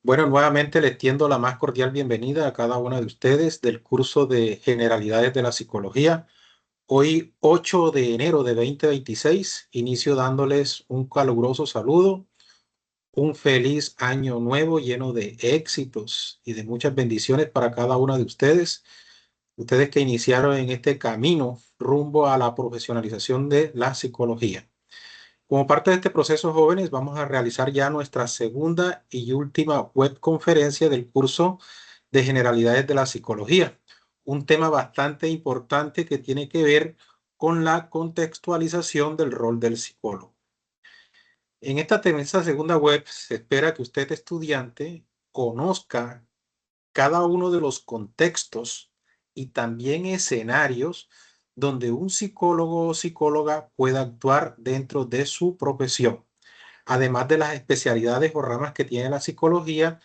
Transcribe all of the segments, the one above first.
Bueno, nuevamente les tiendo la más cordial bienvenida a cada uno de ustedes del curso de Generalidades de la Psicología. Hoy, 8 de enero de 2026, inicio dándoles un caluroso saludo, un feliz año nuevo lleno de éxitos y de muchas bendiciones para cada uno de ustedes. Ustedes que iniciaron en este camino rumbo a la profesionalización de la psicología. Como parte de este proceso, jóvenes, vamos a realizar ya nuestra segunda y última webconferencia del curso de Generalidades de la Psicología, un tema bastante importante que tiene que ver con la contextualización del rol del psicólogo. En esta segunda web se espera que usted, estudiante, conozca cada uno de los contextos y también escenarios donde un psicólogo o psicóloga pueda actuar dentro de su profesión, además de las especialidades o ramas que tiene la psicología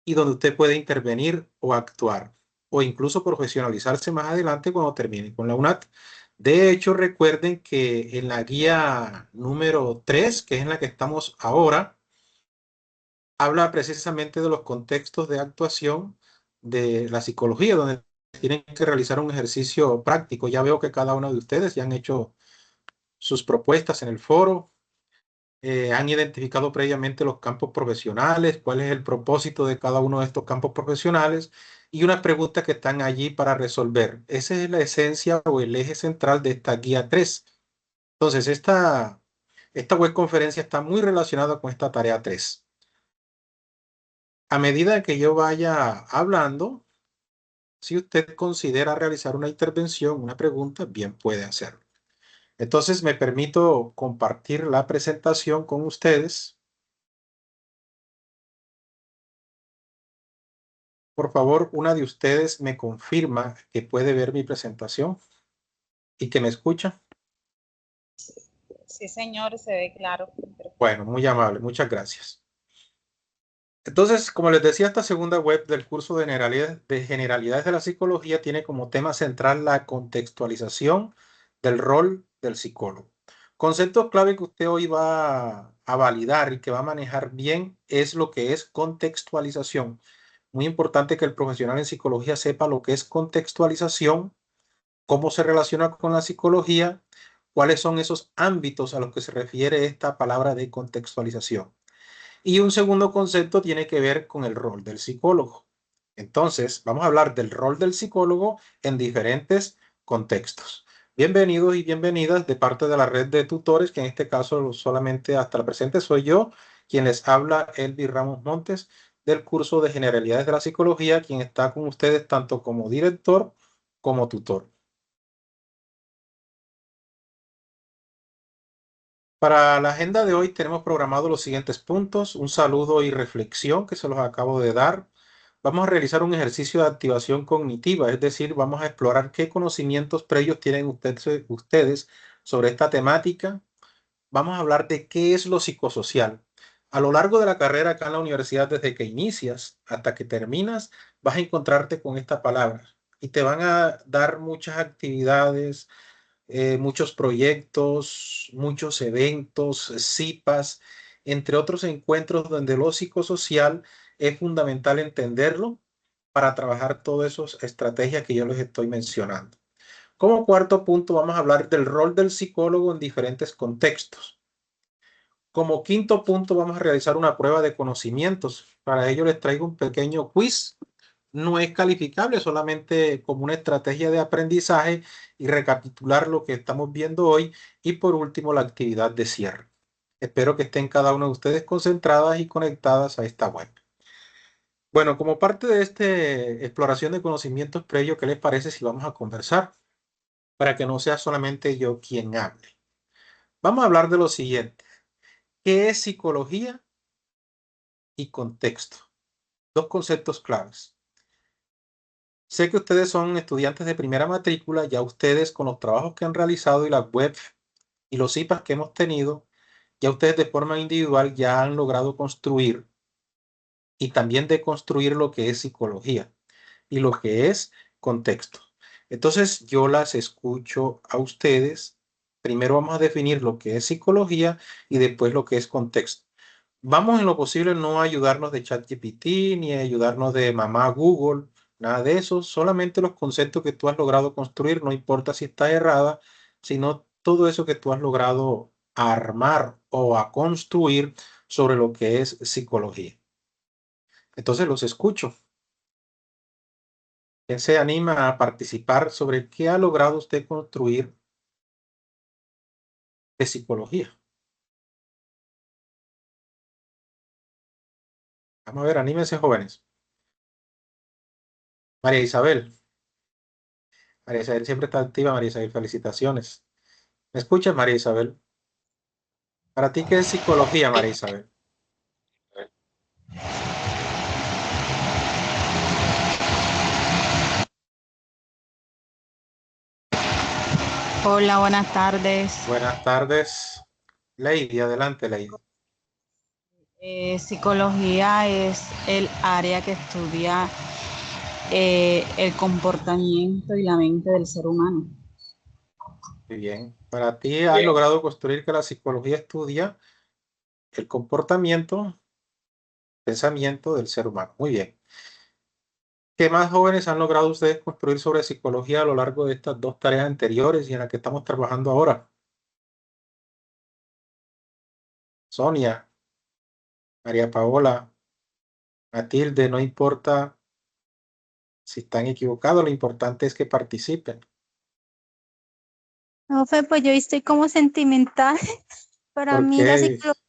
y donde usted puede intervenir o actuar, o incluso profesionalizarse más adelante cuando termine con la UNAT. De hecho, recuerden que en la guía número 3, que es en la que estamos ahora, habla precisamente de los contextos de actuación de la psicología, donde tienen que realizar un ejercicio práctico. Ya veo que cada uno de ustedes ya han hecho sus propuestas en el foro, han identificado previamente los campos profesionales, cuál es el propósito de cada uno de estos campos profesionales y unas preguntas que están allí para resolver. Esa es la esencia o el eje central de esta guía 3. Entonces, esta web conferencia está muy relacionada con esta tarea 3. A medida que yo vaya hablando, si usted considera realizar una intervención, una pregunta, bien puede hacerlo. Entonces, me permito compartir la presentación con ustedes. Por favor, una de ustedes me confirma que puede ver mi presentación y que me escucha. Sí, señor, se ve claro. Bueno, muy amable, muchas gracias. Entonces, como les decía, esta segunda web del curso de Generalidades de la Psicología tiene como tema central la contextualización del rol del psicólogo. Concepto clave que usted hoy va a validar y que va a manejar bien es lo que es contextualización. Muy importante que el profesional en psicología sepa lo que es contextualización, cómo se relaciona con la psicología, cuáles son esos ámbitos a los que se refiere esta palabra de contextualización. Y un segundo concepto tiene que ver con el rol del psicólogo. Entonces, vamos a hablar del rol del psicólogo en diferentes contextos. Bienvenidos y bienvenidas de parte de la red de tutores, que en este caso solamente hasta el presente soy yo, quien les habla, Elvi Ramos Montes, del curso de Generalidades de la Psicología, quien está con ustedes tanto como director como tutor. Para la agenda de hoy tenemos programado los siguientes puntos: un saludo y reflexión que se los acabo de dar. Vamos a realizar un ejercicio de activación cognitiva, es decir, vamos a explorar qué conocimientos previos tienen ustedes sobre esta temática. Vamos a hablar de qué es lo psicosocial. A lo largo de la carrera acá en la universidad, desde que inicias hasta que terminas, vas a encontrarte con esta palabra y te van a dar muchas actividades, muchos proyectos, muchos eventos, cipas, entre otros encuentros donde lo psicosocial es fundamental entenderlo para trabajar todas esas estrategias que yo les estoy mencionando. Como cuarto punto, vamos a hablar del rol del psicólogo en diferentes contextos. Como quinto punto, vamos a realizar una prueba de conocimientos. Para ello les traigo un pequeño quiz. No es calificable, solamente como una estrategia de aprendizaje y recapitular lo que estamos viendo hoy. Y por último, la actividad de cierre. Espero que estén cada uno de ustedes concentradas y conectadas a esta web. Bueno, como parte de esta exploración de conocimientos previos, ¿qué les parece si vamos a conversar? Para que no sea solamente yo quien hable. Vamos a hablar de lo siguiente. ¿Qué es psicología y contexto? Dos conceptos claves. Sé que ustedes son estudiantes de primera matrícula, ya ustedes con los trabajos que han realizado y las webs y los IPAs que hemos tenido, ya ustedes de forma individual ya han logrado construir y también deconstruir lo que es psicología y lo que es contexto. Entonces yo las escucho a ustedes. Primero vamos a definir lo que es psicología y después lo que es contexto. Vamos en lo posible no a ayudarnos de ChatGPT ni a ayudarnos de mamá Google, nada de eso, solamente los conceptos que tú has logrado construir, no importa si está errada, sino todo eso que tú has logrado armar o a construir sobre lo que es psicología. Entonces los escucho. ¿Quién se anima a participar sobre qué ha logrado usted construir de psicología? Vamos a ver, anímense, jóvenes. María Isabel. María Isabel siempre está activa. María Isabel, felicitaciones. ¿Me escuchas, María Isabel? ¿Para ti qué es psicología, María Isabel? Hola, buenas tardes. Buenas tardes. Lady, adelante, Lady. Psicología es el área que estudia el comportamiento y la mente del ser humano. Muy bien. Para ti has logrado construir que la psicología estudia el comportamiento, pensamiento del ser humano. Muy bien. ¿Qué más jóvenes han logrado ustedes construir sobre psicología a lo largo de estas dos tareas anteriores y en las que estamos trabajando ahora? Sonia, María Paola, Matilde, no importa si están equivocados, lo importante es que participen. No, Fe, pues yo estoy como sentimental. Para mí la Porque, psicología,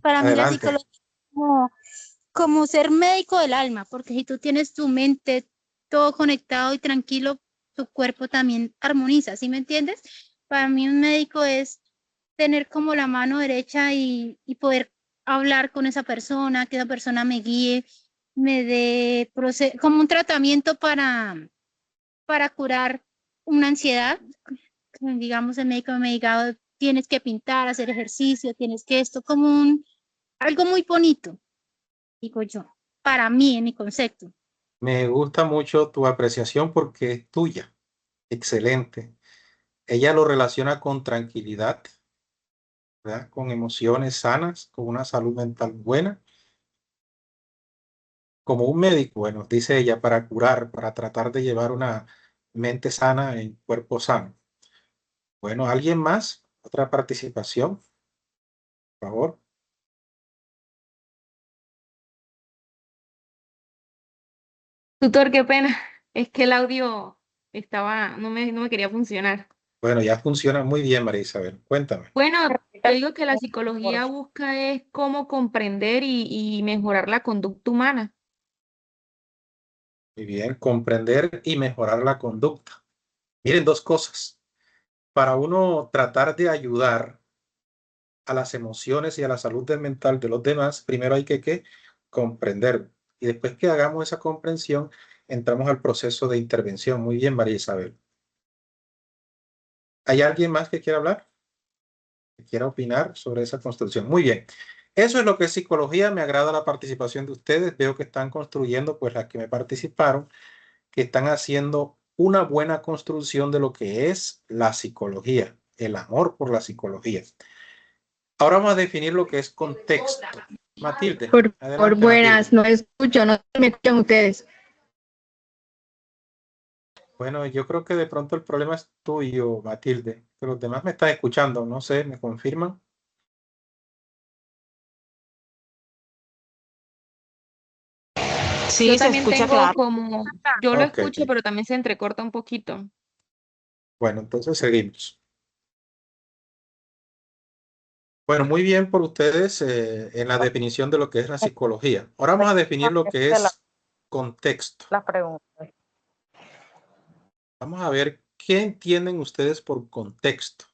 para mí la adelante, psicología es como ser médico del alma, porque si tú tienes tu mente todo conectado y tranquilo, tu cuerpo también armoniza, ¿sí me entiendes? Para mí un médico es tener como la mano derecha y poder hablar con esa persona, que esa persona me guíe, me dé como un tratamiento para curar una ansiedad. Digamos, el médico me diga, tienes que pintar, hacer ejercicio, tienes que esto, como algo muy bonito, digo yo, para mí, en mi concepto. me gusta mucho tu apreciación porque es tuya. Excelente. Ella lo relaciona con tranquilidad, ¿verdad? Con emociones sanas, con una salud mental buena, como un médico, bueno, dice ella, para curar, para tratar de llevar una mente sana en cuerpo sano. Bueno, ¿alguien más? ¿Otra participación? Por favor. Tutor, qué pena. Es que el audio no me quería funcionar. Bueno, ya funciona muy bien, María Isabel. Cuéntame. Bueno, yo digo que la psicología busca es cómo comprender y mejorar la conducta humana. Muy bien, comprender y mejorar la conducta. Miren, dos cosas. Para uno tratar de ayudar a las emociones y a la salud mental de los demás, primero hay que comprender. Y después que hagamos esa comprensión, entramos al proceso de intervención. Muy bien, María Isabel. ¿Hay alguien más que quiera hablar? ¿Que quiera opinar sobre esa construcción? Muy bien. Eso es lo que es psicología. Me agrada la participación de ustedes. Veo que están construyendo, pues las que me participaron, que están haciendo una buena construcción de lo que es la psicología, el amor por la psicología. Ahora vamos a definir lo que es contexto. Matilde, Por adelante, Matilde. buenas, no escucho, no me escuchan ustedes. Bueno, yo creo que de pronto el problema es tuyo, Matilde, que los demás me están escuchando, no sé, ¿me confirman? Sí, Yo se también escucha tengo claro. como, yo lo Ok, escucho, ok. pero también se entrecorta un poquito. Bueno, entonces seguimos. Bueno, muy bien por ustedes en la definición de lo que es la psicología. Ahora vamos a definir lo que es contexto. La pregunta. Vamos a ver qué entienden ustedes por contexto.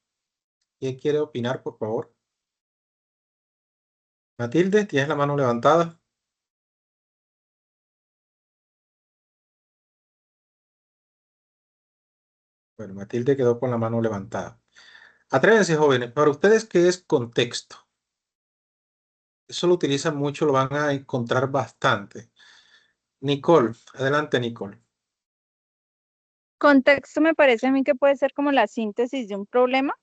¿Quién quiere opinar, por favor? Matilde, ¿tienes la mano levantada? Bueno, Matilde quedó con la mano levantada. Atrévense, jóvenes. Para ustedes, ¿qué es contexto? Eso lo utilizan mucho, lo van a encontrar bastante. Nicole, adelante, Nicole. Contexto me parece a mí que puede ser como la síntesis de un problema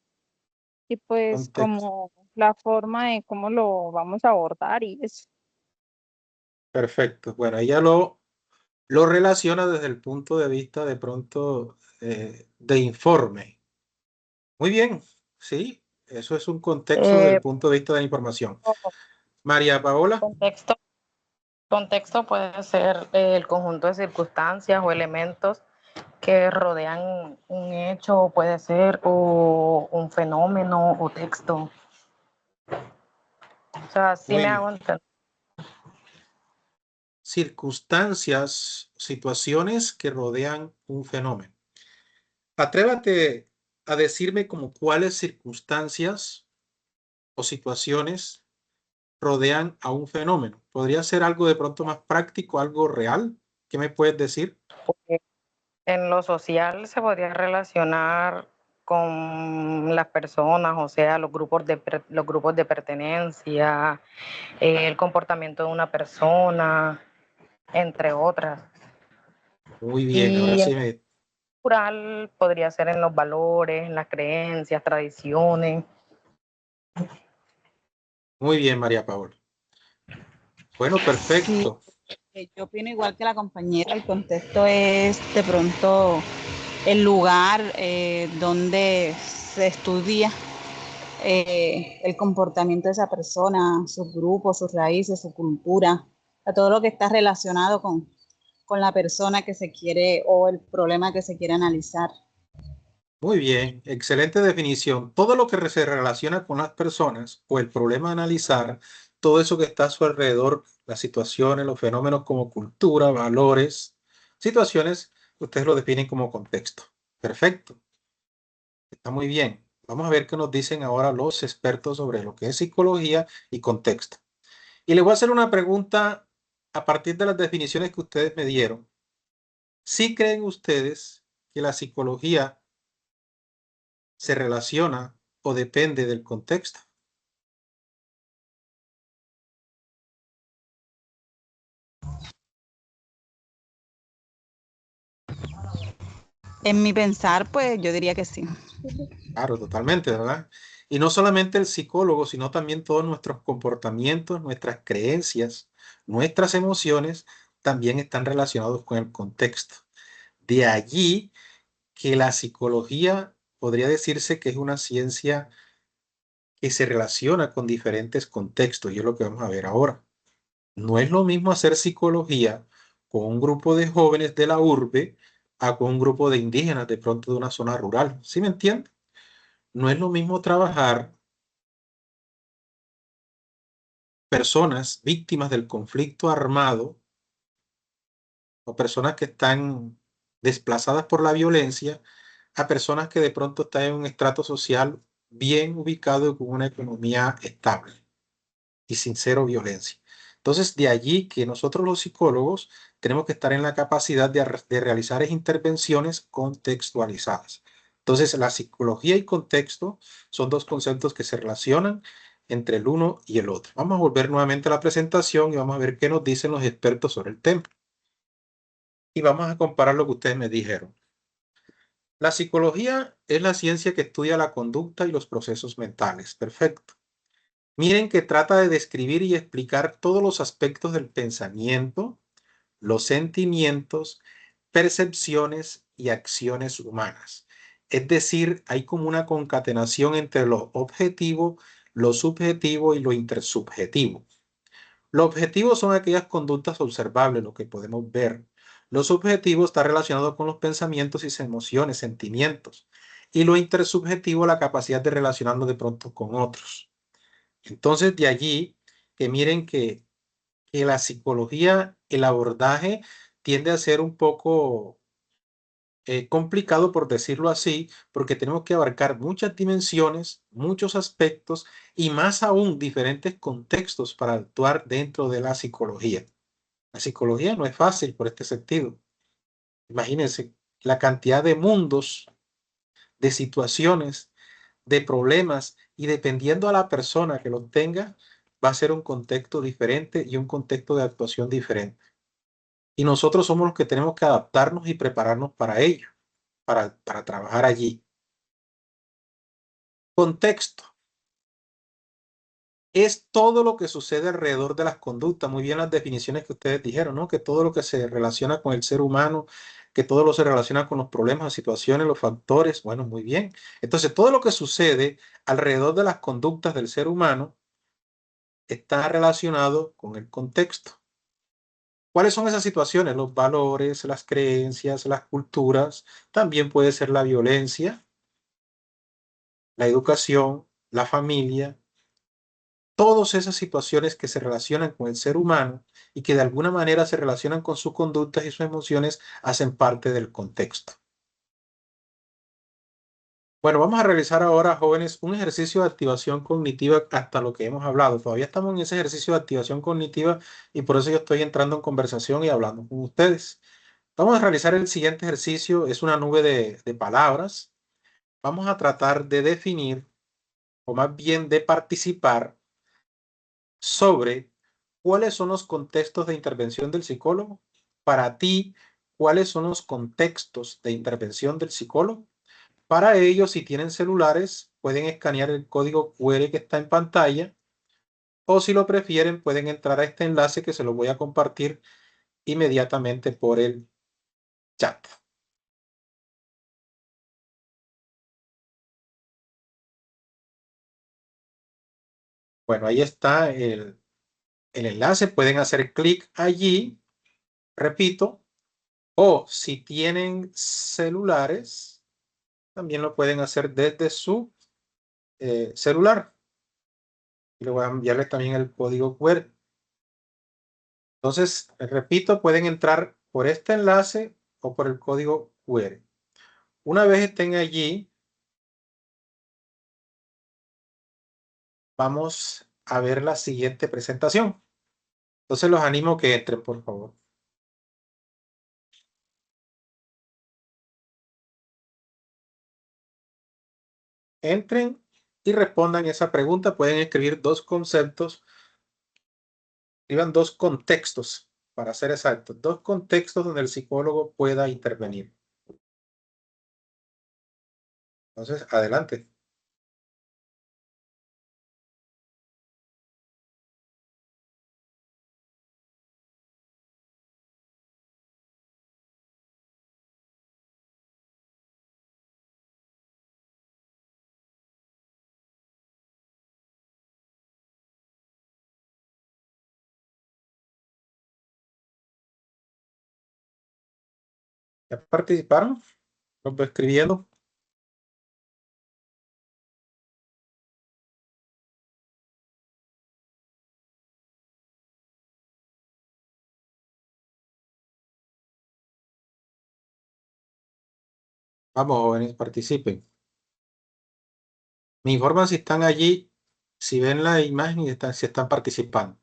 y pues Contexto. como la forma de cómo lo vamos a abordar y eso. Perfecto. Bueno, ella lo relaciona desde el punto de vista de pronto de informe. Muy bien, sí, eso es un contexto desde Eh, el punto de vista de la información. María Paola, contexto, contexto puede ser el conjunto de circunstancias o elementos que rodean un hecho, puede ser o un fenómeno o texto. O sea, sí muy me bien. hago entender. Circunstancias, situaciones que rodean un fenómeno. Atrévate a decirme como cuáles circunstancias o situaciones rodean a un fenómeno. ¿Podría ser algo de pronto más práctico, algo real? ¿Qué me puedes decir? En lo social se podría relacionar con las personas, o sea, los grupos de pertenencia, el comportamiento de una persona, entre otras. Muy bien, ahora Y en sí me... cultural podría ser en los valores, en las creencias, tradiciones. Muy bien, María Paola. Bueno, Sí, perfecto. yo opino igual que la compañera, el contexto es de pronto el lugar donde se estudia el comportamiento de esa persona, sus grupos, sus raíces, su cultura, a todo lo que está relacionado con la persona que se quiere o el problema que se quiere analizar. Muy bien, excelente definición. Todo lo que se relaciona con las personas o el problema a analizar, todo eso que está a su alrededor, las situaciones, los fenómenos como cultura, valores, situaciones, ustedes lo definen como contexto. Perfecto, está muy bien. Vamos a ver qué nos dicen ahora los expertos sobre lo que es psicología y contexto. Y les voy a hacer una pregunta a partir de las definiciones que ustedes me dieron. ¿Sí creen ustedes que la psicología se relaciona o depende del contexto? En mi pensar, pues yo diría que sí. Claro, totalmente, ¿verdad? Y no solamente el psicólogo, sino también todos nuestros comportamientos, nuestras creencias, nuestras emociones también están relacionados con el contexto. De allí que la psicología podría decirse que es una ciencia que se relaciona con diferentes contextos, y es lo que vamos a ver ahora. No es lo mismo hacer psicología con un grupo de jóvenes de la urbe a con un grupo de indígenas de pronto de una zona rural. ¿Sí me entiendes? No es lo mismo trabajar personas víctimas del conflicto armado o personas que están desplazadas por la violencia a personas que de pronto están en un estrato social bien ubicado y con una economía estable y sin cero violencia. Entonces, de allí que nosotros los psicólogos tenemos que estar en la capacidad de realizar intervenciones contextualizadas. Entonces, la psicología y contexto son dos conceptos que se relacionan entre el uno y el otro. Vamos a volver nuevamente a la presentación y vamos a ver qué nos dicen los expertos sobre el tema. Y vamos a comparar lo que ustedes me dijeron. La psicología es la ciencia que estudia la conducta y los procesos mentales. Perfecto. Miren que trata de describir y explicar todos los aspectos del pensamiento, los sentimientos, percepciones y acciones humanas. Es decir, hay como una concatenación entre lo objetivo, lo subjetivo y lo intersubjetivo. Los objetivos son aquellas conductas observables, lo que podemos ver. Lo subjetivo está relacionado con los pensamientos y emociones, sentimientos. Y lo intersubjetivo, la capacidad de relacionarnos de pronto con otros. Entonces, de allí que miren que la psicología, el abordaje tiende a ser un poco complicado, por decirlo así, porque tenemos que abarcar muchas dimensiones, muchos aspectos y más aún diferentes contextos para actuar dentro de la psicología. La psicología no es fácil por este sentido. Imagínense la cantidad de mundos, de situaciones, de problemas y dependiendo a la persona que los tenga, va a ser un contexto diferente y un contexto de actuación diferente. Y nosotros somos los que tenemos que adaptarnos y prepararnos para ello, para trabajar allí. Contexto. es todo lo que sucede alrededor de las conductas. Muy bien las definiciones que ustedes dijeron, ¿no? Que todo lo que se relaciona con el ser humano, que todo lo se relaciona con los problemas, las situaciones, los factores. Bueno, muy bien. Entonces, todo lo que sucede alrededor de las conductas del ser humano está relacionado con el contexto. ¿Cuáles son esas situaciones? Los valores, las creencias, las culturas. También puede ser la violencia, la educación, la familia. Todas esas situaciones que se relacionan con el ser humano y que de alguna manera se relacionan con sus conductas y sus emociones hacen parte del contexto. Bueno, vamos a realizar ahora, jóvenes, un ejercicio de activación cognitiva hasta lo que hemos hablado. Todavía estamos en ese ejercicio de activación cognitiva y por eso yo estoy entrando en conversación y hablando con ustedes. Vamos a realizar el siguiente ejercicio. Es una nube de palabras. Vamos a tratar de definir, o más bien de participar sobre cuáles son los contextos de intervención del psicólogo. Para ti, ¿cuáles son los contextos de intervención del psicólogo? Para ello, si tienen celulares, pueden escanear el código QR que está en pantalla o si lo prefieren, pueden entrar a este enlace que se lo voy a compartir inmediatamente por el chat. Bueno, ahí está el enlace. Pueden hacer clic allí, repito, o si tienen celulares, también lo pueden hacer desde su celular. Y le voy a enviarles también el código QR. Entonces, repito, pueden entrar por este enlace o por el código QR. Una vez estén allí, vamos a ver la siguiente presentación. Entonces los animo que entren, por favor. Entren y respondan esa pregunta. Pueden escribir dos conceptos. Escriban dos contextos, para ser exactos. Dos contextos donde el psicólogo pueda intervenir. Entonces, adelante. ¿Ya participaron? ¿Lo voy escribiendo? Vamos, jóvenes, participen. Me informan si están allí, si ven la imagen y si están participando.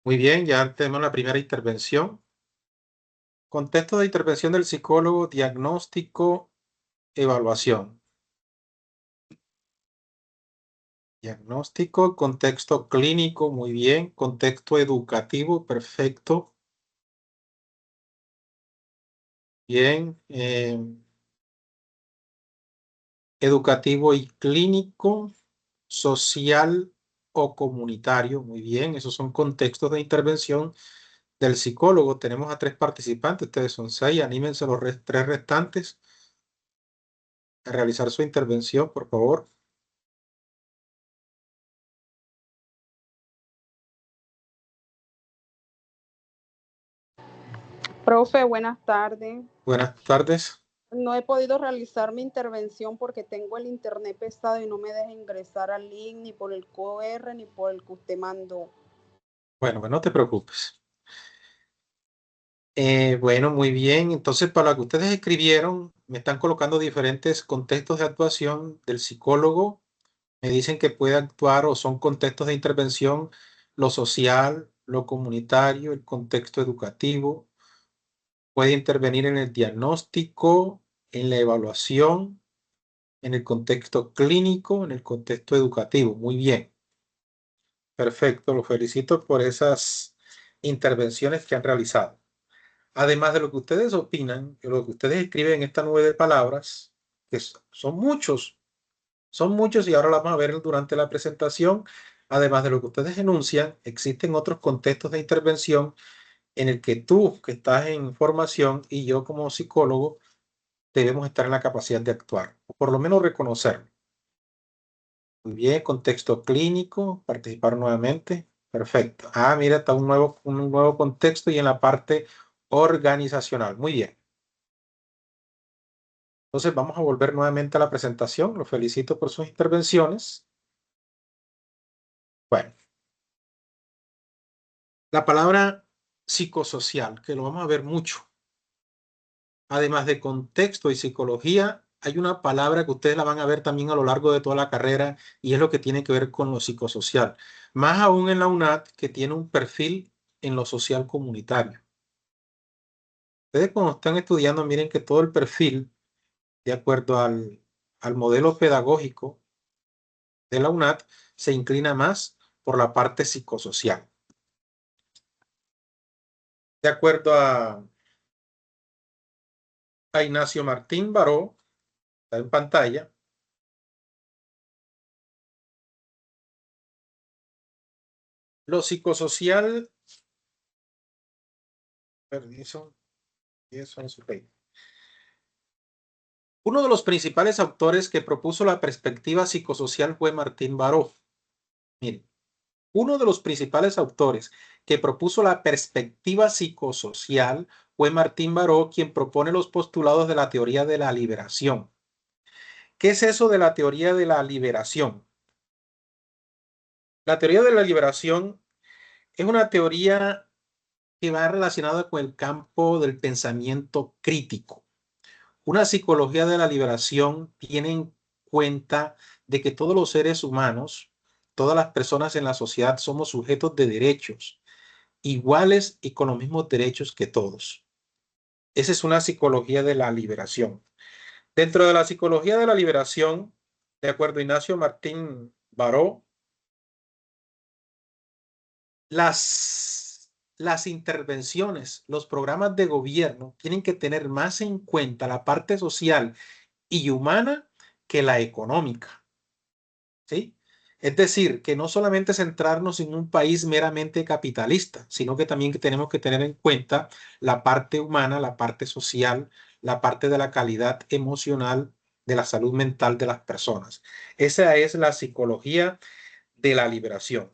Muy bien, ya tenemos la primera intervención. Contexto de intervención del psicólogo, diagnóstico, evaluación. Diagnóstico, contexto clínico, muy bien. Contexto educativo, perfecto. Bien. Educativo y clínico, social o comunitario, muy bien. Esos son contextos de intervención del psicólogo. Tenemos a 3 participantes, ustedes son 6. Anímense los 3 restantes a realizar su intervención, por favor. Profe, buenas tardes. Buenas tardes. No he podido realizar mi intervención porque tengo el internet pesado y no me deja ingresar al link ni por el QR ni por el que usted mandó. Bueno, pues no te preocupes. Bueno, muy bien. Entonces, para lo que ustedes escribieron, me están colocando diferentes contextos de actuación del psicólogo. Me dicen que puede actuar o son contextos de intervención lo social, lo comunitario, el contexto educativo. Puede intervenir en el diagnóstico, en la evaluación, en el contexto clínico, en el contexto educativo. Muy bien. Perfecto, los felicito por esas intervenciones que han realizado. Además de lo que ustedes opinan, de lo que ustedes escriben en esta nube de palabras, que son muchos y ahora lo vamos a ver durante la presentación. Además de lo que ustedes enuncian, existen otros contextos de intervención en el que tú, que estás en formación, y yo como psicólogo, debemos estar en la capacidad de actuar, o por lo menos reconocerlo. Muy bien, contexto clínico, participar nuevamente. Perfecto. Ah, mira, está un nuevo contexto y en la parte organizacional. Muy bien. Entonces vamos a volver nuevamente a la presentación. Los felicito por sus intervenciones. Bueno, la palabra psicosocial, que lo vamos a ver mucho. Además de contexto y psicología, hay una palabra que ustedes la van a ver también a lo largo de toda la carrera y es lo que tiene que ver con lo psicosocial. Más aún en la UNAD, que tiene un perfil en lo social comunitario. Ustedes cuando están estudiando, miren que todo el perfil, de acuerdo al modelo pedagógico de la UNAD, se inclina más por la parte psicosocial. De acuerdo a Ignacio Martín Baró, está en pantalla, lo psicosocial, uno de los principales autores que propuso la perspectiva psicosocial fue Martín Baró. Miren, uno de los principales autores que propuso la perspectiva psicosocial fue Martín Baró, quien propone los postulados de la teoría de la liberación. ¿Qué es eso de la teoría de la liberación? La teoría de la liberación es una teoría que va relacionada con el campo del pensamiento crítico. Una psicología de la liberación tiene en cuenta de que todos los seres humanos, todas las personas en la sociedad somos sujetos de derechos iguales y con los mismos derechos que todos. Esa es una psicología de la liberación. Dentro de la psicología de la liberación, de acuerdo a Ignacio Martín Baró, las intervenciones, los programas de gobierno tienen que tener más en cuenta la parte social y humana que la económica. ¿Sí? Es decir, que no solamente centrarnos en un país meramente capitalista, sino que también que tenemos que tener en cuenta la parte humana, la parte social, la parte de la calidad emocional, de la salud mental de las personas. Esa es la psicología de la liberación.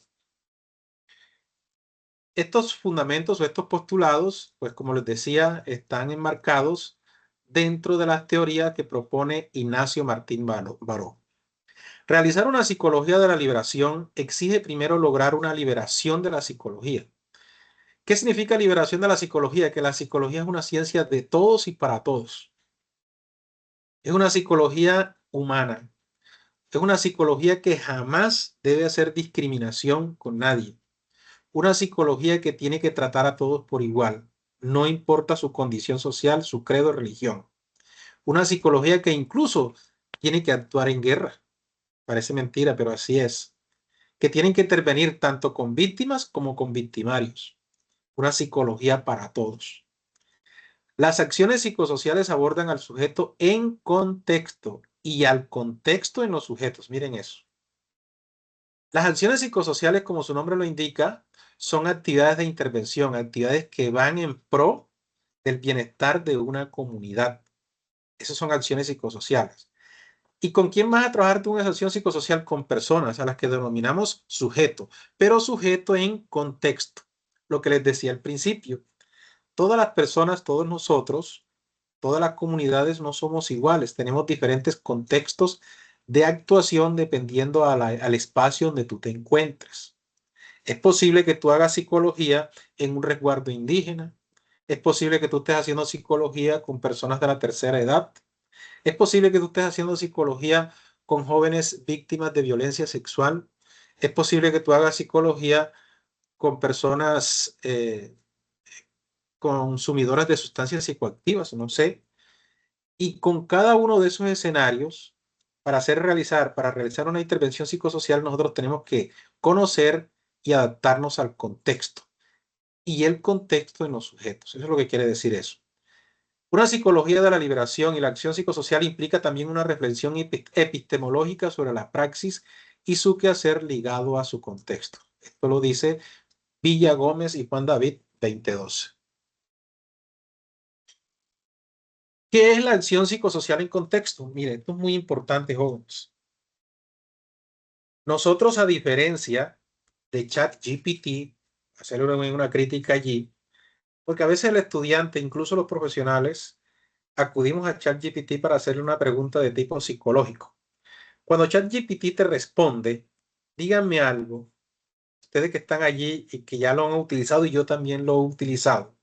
Estos fundamentos o estos postulados, pues como les decía, están enmarcados dentro de las teorías que propone Ignacio Martín Baró. Realizar una psicología de la liberación exige primero lograr una liberación de la psicología. ¿Qué significa liberación de la psicología? Que la psicología es una ciencia de todos y para todos. Es una psicología humana. Es una psicología que jamás debe hacer discriminación con nadie. Una psicología que tiene que tratar a todos por igual, no importa su condición social, su credo o religión. Una psicología que incluso tiene que actuar en guerra. Parece mentira, pero así es. Que tienen que intervenir tanto con víctimas como con victimarios. Una psicología para todos. Las acciones psicosociales abordan al sujeto en contexto y al contexto en los sujetos. Miren eso. Las acciones psicosociales, como su nombre lo indica, son actividades de intervención, actividades que van en pro del bienestar de una comunidad. Esas son acciones psicosociales. ¿Y con quién vas a trabajar tú una acción psicosocial? Con personas a las que denominamos sujeto, pero sujeto en contexto. Lo que les decía al principio, todas las personas, todos nosotros, todas las comunidades no somos iguales, tenemos diferentes contextos de actuación dependiendo al espacio donde tú te encuentres. Es posible que tú hagas psicología en un resguardo indígena, es posible que tú estés haciendo psicología con personas de la tercera edad, es posible que tú estés haciendo psicología con jóvenes víctimas de violencia sexual. Es posible que tú hagas psicología con personas consumidoras de sustancias psicoactivas, no sé. Y con cada uno de esos escenarios, para realizar una intervención psicosocial, nosotros tenemos que conocer y adaptarnos al contexto. Y el contexto en los sujetos. Eso es lo que quiere decir eso. Una psicología de la liberación y la acción psicosocial implica también una reflexión epistemológica sobre la praxis y su quehacer ligado a su contexto. Esto lo dice Villa Gómez y Juan David, 2012. ¿Qué es la acción psicosocial en contexto? Mire, esto es muy importante, jóvenes. Nosotros, a diferencia de ChatGPT, hacer una crítica allí, porque a veces el estudiante, incluso los profesionales, acudimos a ChatGPT para hacerle una pregunta de tipo psicológico. Cuando ChatGPT te responde, díganme algo, ustedes que están allí y que ya lo han utilizado y yo también lo he utilizado.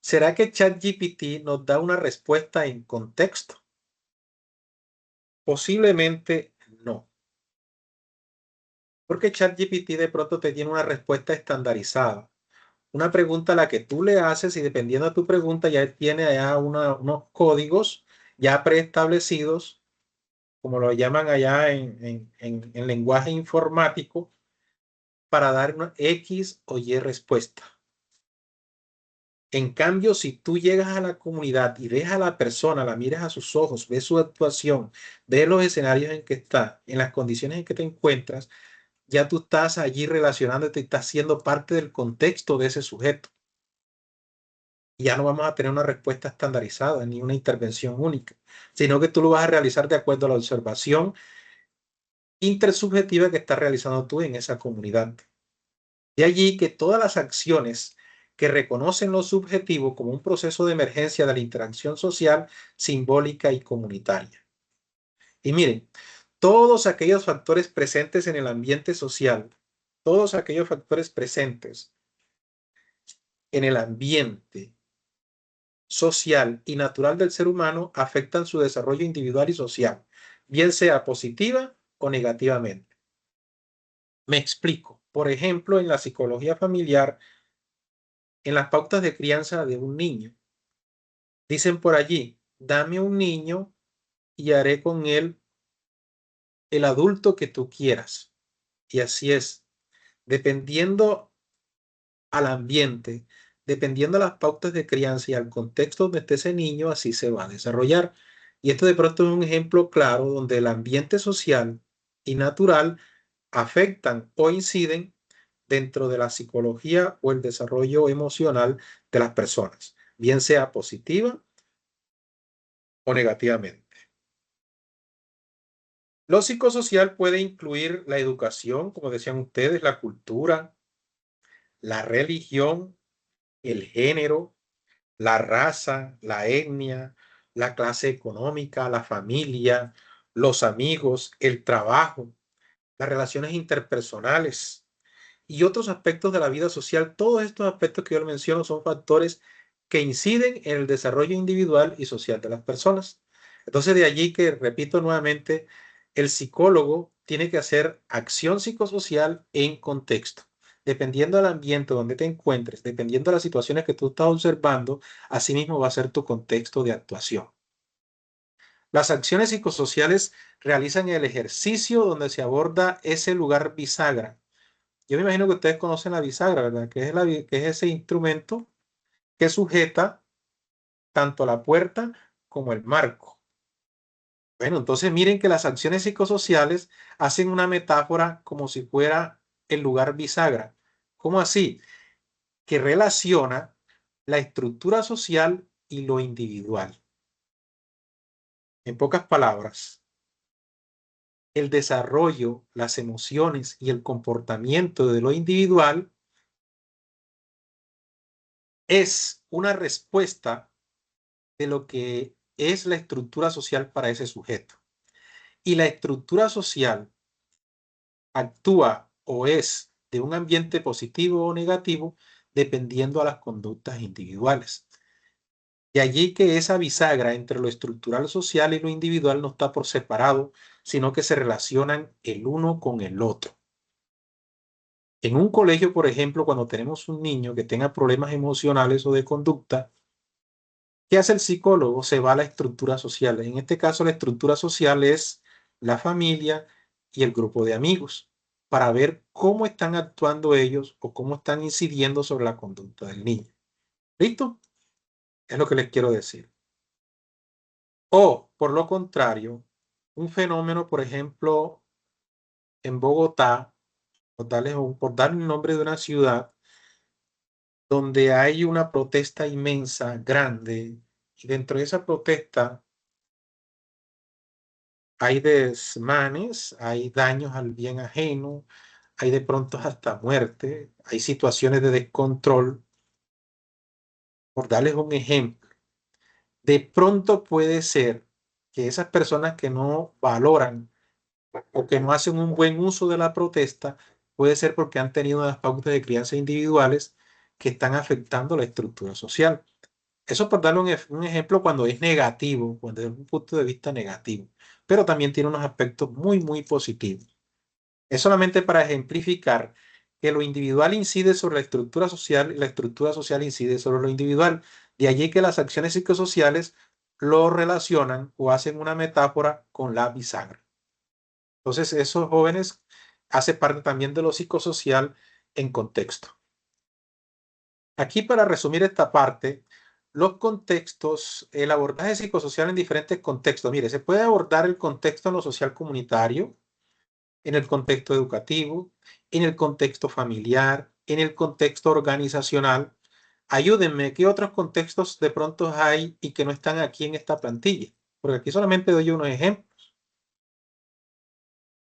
¿Será que ChatGPT nos da una respuesta en contexto? Posiblemente no. Porque ChatGPT de pronto te tiene una respuesta estandarizada. Una pregunta a la que tú le haces y dependiendo de tu pregunta ya tiene allá unos códigos ya preestablecidos, como lo llaman allá en lenguaje informático, para dar una X o Y respuesta. En cambio, si tú llegas a la comunidad y ves a la persona, la miras a sus ojos, ves su actuación, ves los escenarios en que está, en las condiciones en que te encuentras, ya tú estás allí relacionándote y estás siendo parte del contexto de ese sujeto. Y ya no vamos a tener una respuesta estandarizada ni una intervención única, sino que tú lo vas a realizar de acuerdo a la observación intersubjetiva que estás realizando tú en esa comunidad. De allí que todas las acciones que reconocen lo subjetivo como un proceso de emergencia de la interacción social, simbólica y comunitaria. Y miren, todos aquellos factores presentes en el ambiente social, todos aquellos factores presentes en el ambiente social y natural del ser humano afectan su desarrollo individual y social, bien sea positiva o negativamente. Me explico. Por ejemplo, en la psicología familiar, en las pautas de crianza de un niño, dicen por allí, dame un niño y haré con él el adulto que tú quieras. Y así es. Dependiendo al ambiente, dependiendo a las pautas de crianza y al contexto donde esté ese niño, así se va a desarrollar. Y esto de pronto es un ejemplo claro donde el ambiente social y natural afectan o inciden dentro de la psicología o el desarrollo emocional de las personas, bien sea positiva o negativamente. Lo psicosocial puede incluir la educación, como decían ustedes, la cultura, la religión, el género, la raza, la etnia, la clase económica, la familia, los amigos, el trabajo, las relaciones interpersonales y otros aspectos de la vida social. Todos estos aspectos que yo menciono son factores que inciden en el desarrollo individual y social de las personas. Entonces, de allí que, repito nuevamente, el psicólogo tiene que hacer acción psicosocial en contexto. Dependiendo del ambiente donde te encuentres, dependiendo de las situaciones que tú estás observando, así mismo va a ser tu contexto de actuación. Las acciones psicosociales realizan el ejercicio donde se aborda ese lugar bisagra. Yo me imagino que ustedes conocen la bisagra, ¿verdad? Que es ese instrumento que sujeta tanto la puerta como el marco. Bueno, entonces miren que las acciones psicosociales hacen una metáfora como si fuera el lugar bisagra. ¿Cómo así? Que relaciona la estructura social y lo individual. En pocas palabras, el desarrollo, las emociones y el comportamiento de lo individual es una respuesta de lo que es la estructura social para ese sujeto. Y la estructura social actúa o es de un ambiente positivo o negativo dependiendo a las conductas individuales. De allí que esa bisagra entre lo estructural social y lo individual no está por separado, sino que se relacionan el uno con el otro. En un colegio, por ejemplo, cuando tenemos un niño que tenga problemas emocionales o de conducta, ¿qué hace el psicólogo? Se va a la estructura social. En este caso, la estructura social es la familia y el grupo de amigos, para ver cómo están actuando ellos o cómo están incidiendo sobre la conducta del niño. ¿Listo? Es lo que les quiero decir. O, por lo contrario, un fenómeno, por ejemplo, en Bogotá, por darle el nombre de una ciudad, donde hay una protesta inmensa, grande, y dentro de esa protesta hay desmanes, hay daños al bien ajeno, hay de pronto hasta muerte, hay situaciones de descontrol. Por darles un ejemplo, de pronto puede ser que esas personas que no valoran o que no hacen un buen uso de la protesta, puede ser porque han tenido unas pautas de crianza individuales que están afectando la estructura social. Eso por darle un ejemplo cuando es negativo, cuando es un punto de vista negativo, pero también tiene unos aspectos muy, muy positivos. Es solamente para ejemplificar que lo individual incide sobre la estructura social y la estructura social incide sobre lo individual. De allí que las acciones psicosociales lo relacionan o hacen una metáfora con la bisagra. Entonces, esos jóvenes hacen parte también de lo psicosocial en contexto. Aquí, para resumir esta parte, los contextos, el abordaje psicosocial en diferentes contextos. Mire, se puede abordar el contexto en lo social comunitario, en el contexto educativo, en el contexto familiar, en el contexto organizacional. Ayúdenme, ¿qué otros contextos de pronto hay y que no están aquí en esta plantilla? Porque aquí solamente doy unos ejemplos.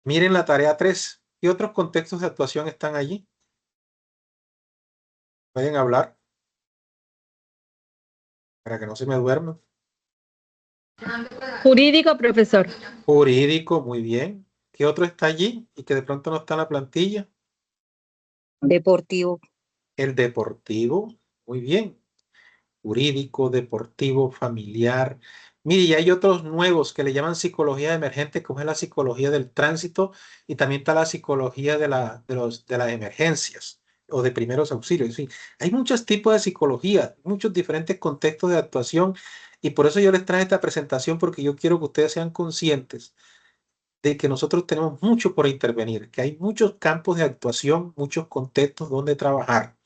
Miren la tarea 3. ¿Qué otros contextos de actuación están allí? Pueden hablar para que no se me duerman. Jurídico, profesor. Jurídico, muy bien. ¿Qué otro está allí y que de pronto no está en la plantilla? Deportivo. El deportivo, muy bien. Jurídico, deportivo, familiar. Mire, y hay otros nuevos que le llaman psicología emergente, como es la psicología del tránsito, y también está la psicología de las emergencias o de primeros auxilios. En fin, hay muchos tipos de psicología, muchos diferentes contextos de actuación, y por eso yo les traje esta presentación, porque yo quiero que ustedes sean conscientes de que nosotros tenemos mucho por intervenir, que hay muchos campos de actuación, muchos contextos donde trabajar.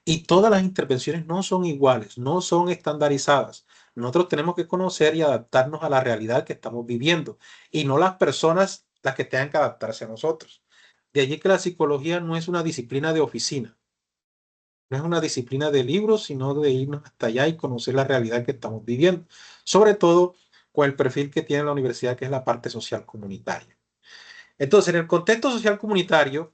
Y todas las intervenciones no son iguales, no son estandarizadas. Nosotros tenemos que conocer y adaptarnos a la realidad que estamos viviendo y no las personas las que tengan que adaptarse a nosotros. De allí que la psicología no es una disciplina de oficina, no es una disciplina de libros, sino de irnos hasta allá y conocer la realidad que estamos viviendo, sobre todo con el perfil que tiene la universidad, que es la parte social comunitaria. Entonces, en el contexto social comunitario,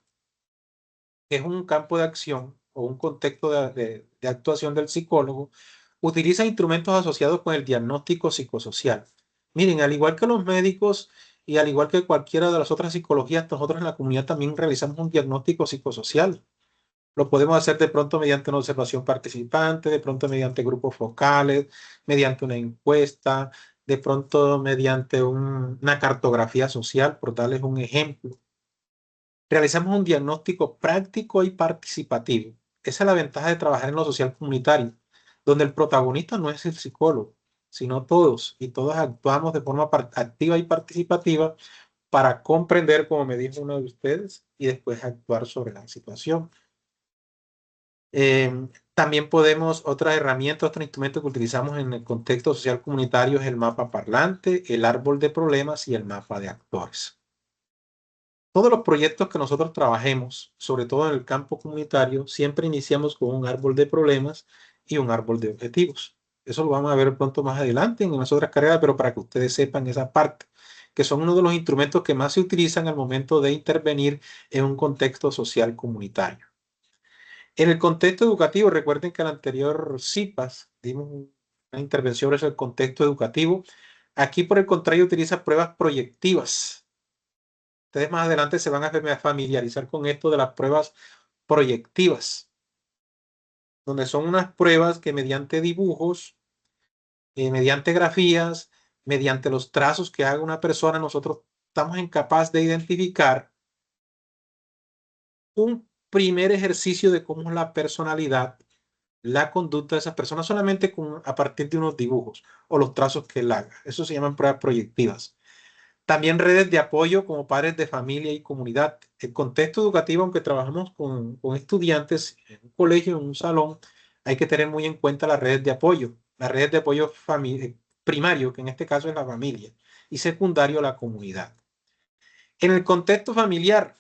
que es un campo de acción o un contexto de actuación del psicólogo, utiliza instrumentos asociados con el diagnóstico psicosocial. Miren, al igual que los médicos y al igual que cualquiera de las otras psicologías, nosotros en la comunidad también realizamos un diagnóstico psicosocial. Lo podemos hacer de pronto mediante una observación participante, de pronto mediante grupos focales, mediante una encuesta, de pronto mediante una cartografía social, por darles un ejemplo. Realizamos un diagnóstico práctico y participativo. Esa es la ventaja de trabajar en lo social comunitario, donde el protagonista no es el psicólogo, sino todos, y todos actuamos de forma activa y participativa para comprender, como me dijo uno de ustedes, y después actuar sobre la situación. También podemos, otra herramienta, otro instrumento que utilizamos en el contexto social comunitario es el mapa parlante, el árbol de problemas y el mapa de actores. Todos los proyectos que nosotros trabajemos, sobre todo en el campo comunitario, siempre iniciamos con un árbol de problemas y un árbol de objetivos. Eso lo vamos a ver pronto más adelante en las otras carreras, pero para que ustedes sepan esa parte, que son uno de los instrumentos que más se utilizan al momento de intervenir en un contexto social comunitario. En el contexto educativo, recuerden que en el anterior CIPAS dimos una intervención sobre el contexto educativo. Aquí, por el contrario, utiliza pruebas proyectivas. Ustedes más adelante se van a familiarizar con esto de las pruebas proyectivas, donde son unas pruebas que mediante dibujos mediante grafías, mediante los trazos que haga una persona, nosotros estamos capaces de identificar un primer ejercicio de cómo es la personalidad, la conducta de esas personas, solamente a partir de unos dibujos o los trazos que él haga. Eso se llaman pruebas proyectivas. También redes de apoyo como padres de familia y comunidad. El contexto educativo, aunque trabajamos con estudiantes en un colegio, en un salón, hay que tener muy en cuenta las redes de apoyo. Las redes de apoyo primario, que en este caso es la familia, y secundario, la comunidad. En el contexto familiar,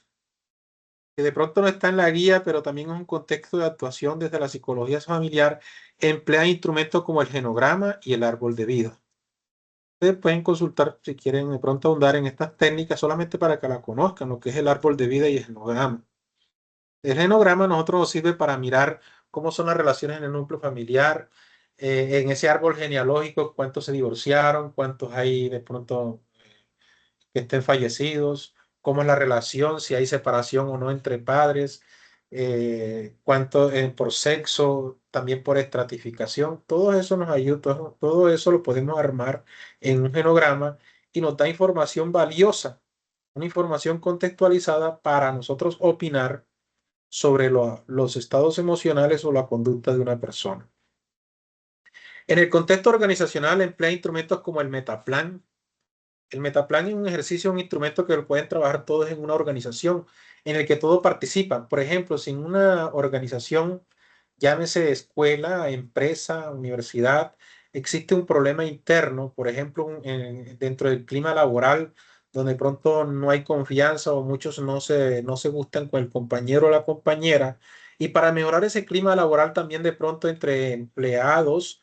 que de pronto no está en la guía, pero también es un contexto de actuación desde la psicología familiar, emplea instrumentos como el genograma y el árbol de vida. Ustedes pueden consultar si quieren de pronto ahondar en estas técnicas solamente para que la conozcan, lo que es el árbol de vida y el genograma. El genograma a nosotros nos sirve para mirar cómo son las relaciones en el núcleo familiar, en ese árbol genealógico, cuántos se divorciaron, cuántos hay de pronto que estén fallecidos, cómo es la relación, si hay separación o no entre padres, cuánto por sexo, también por estratificación. Todo eso nos ayuda, todo eso lo podemos armar en un genograma y nos da información valiosa, una información contextualizada para nosotros opinar sobre los estados emocionales o la conducta de una persona. En el contexto organizacional emplea instrumentos como el metaplan. El metaplan es un ejercicio, un instrumento que lo pueden trabajar todos en una organización en el que todos participan. Por ejemplo, si en una organización, llámese escuela, empresa, universidad, existe un problema interno, por ejemplo, dentro del clima laboral, donde pronto no hay confianza o muchos no se gustan con el compañero o la compañera, y para mejorar ese clima laboral también de pronto entre empleados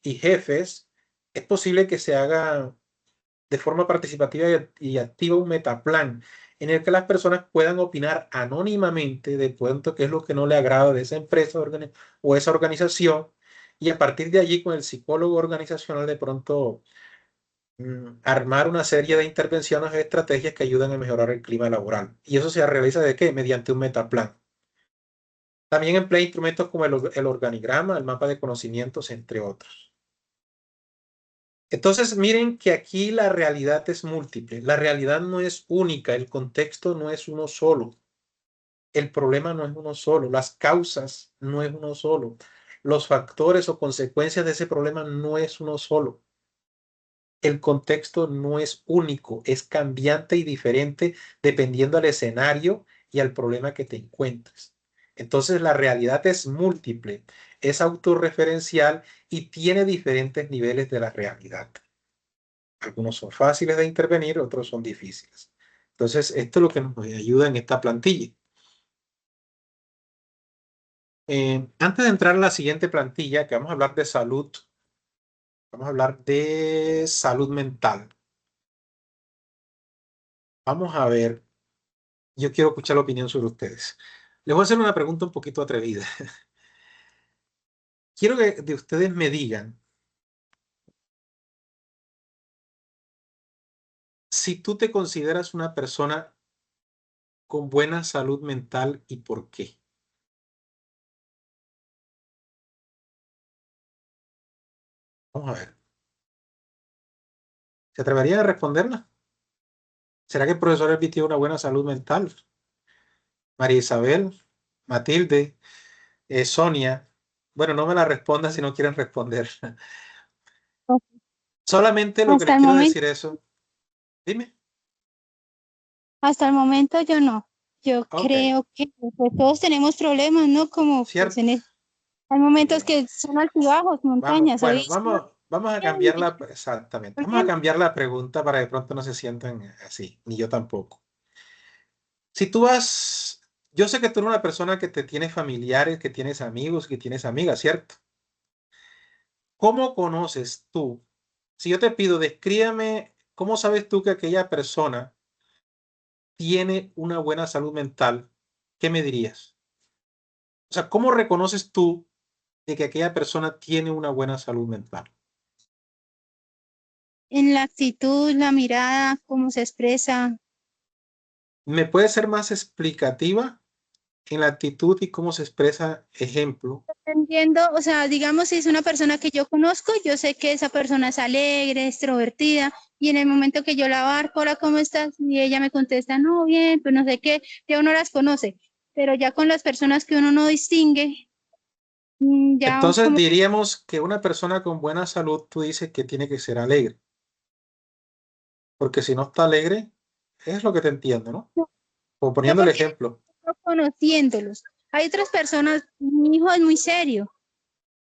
y jefes, es posible que se haga de forma participativa y activa un metaplan en el que las personas puedan opinar anónimamente de pronto qué es lo que no le agrada de esa empresa o esa organización, y a partir de allí con el psicólogo organizacional de pronto armar una serie de intervenciones o estrategias que ayudan a mejorar el clima laboral. ¿Y eso se realiza de qué? Mediante un metaplan. También emplea instrumentos como el organigrama, el mapa de conocimientos, entre otros. Entonces, miren que aquí la realidad es múltiple, la realidad no es única, el contexto no es uno solo, el problema no es uno solo, las causas no es uno solo, los factores o consecuencias de ese problema no es uno solo. El contexto no es único, es cambiante y diferente dependiendo al escenario y al problema que te encuentres. Entonces, la realidad es múltiple, es autorreferencial y tiene diferentes niveles de la realidad. Algunos son fáciles de intervenir, otros son difíciles. Entonces, esto es lo que nos ayuda en esta plantilla. Antes de entrar a la siguiente plantilla, que vamos a hablar de salud, vamos a hablar de salud mental. Vamos a ver, yo quiero escuchar la opinión sobre ustedes. Les voy a hacer una pregunta un poquito atrevida. Quiero que de ustedes me digan si tú te consideras una persona con buena salud mental y por qué. Vamos a ver. ¿Se atreverían a responderla? ¿Será que el profesor Elvis tiene una buena salud mental? María Isabel, Matilde, Sonia. Bueno, no me la respondan si no quieren responder. Solamente lo que Hasta les el quiero momento, decir eso. Dime. hasta el momento yo no. Yo Ok, creo que pues, todos tenemos problemas, ¿no? Como pues cierto. hay momentos Bien. que son altibajos, Vamos, montañas, bueno, hoy vamos a cambiarla, exactamente. Vamos a cambiar la pregunta para que de pronto no se sientan así, ni yo tampoco. Si tú vas, yo sé que tú eres una persona que te tienes familiares, que tienes amigos, que tienes amigas, ¿cierto? ¿Cómo conoces tú? Si yo te pido, descríbeme, ¿cómo sabes tú que aquella persona tiene una buena salud mental? ¿Qué me dirías? O sea, ¿cómo reconoces tú de que aquella persona tiene una buena salud mental? en la actitud, la mirada, cómo se expresa. ¿Me puedes ser más explicativa en la actitud y cómo se expresa? Ejemplo. Entiendo, o sea, digamos, si es una persona que yo conozco, yo sé que esa persona es alegre, extrovertida, y en el momento que yo la abarco, hola, ¿cómo estás? Y ella me contesta, no, bien, pues no sé qué, ya uno las conoce, pero ya con las personas que uno no distingue, ya Entonces como diríamos que una persona con buena salud, tú dices que tiene que ser alegre, porque si no está alegre, es lo que te entiendo, ¿no? O yo poniendo el porque ejemplo. no conociéndolos. Hay otras personas, mi hijo es muy serio,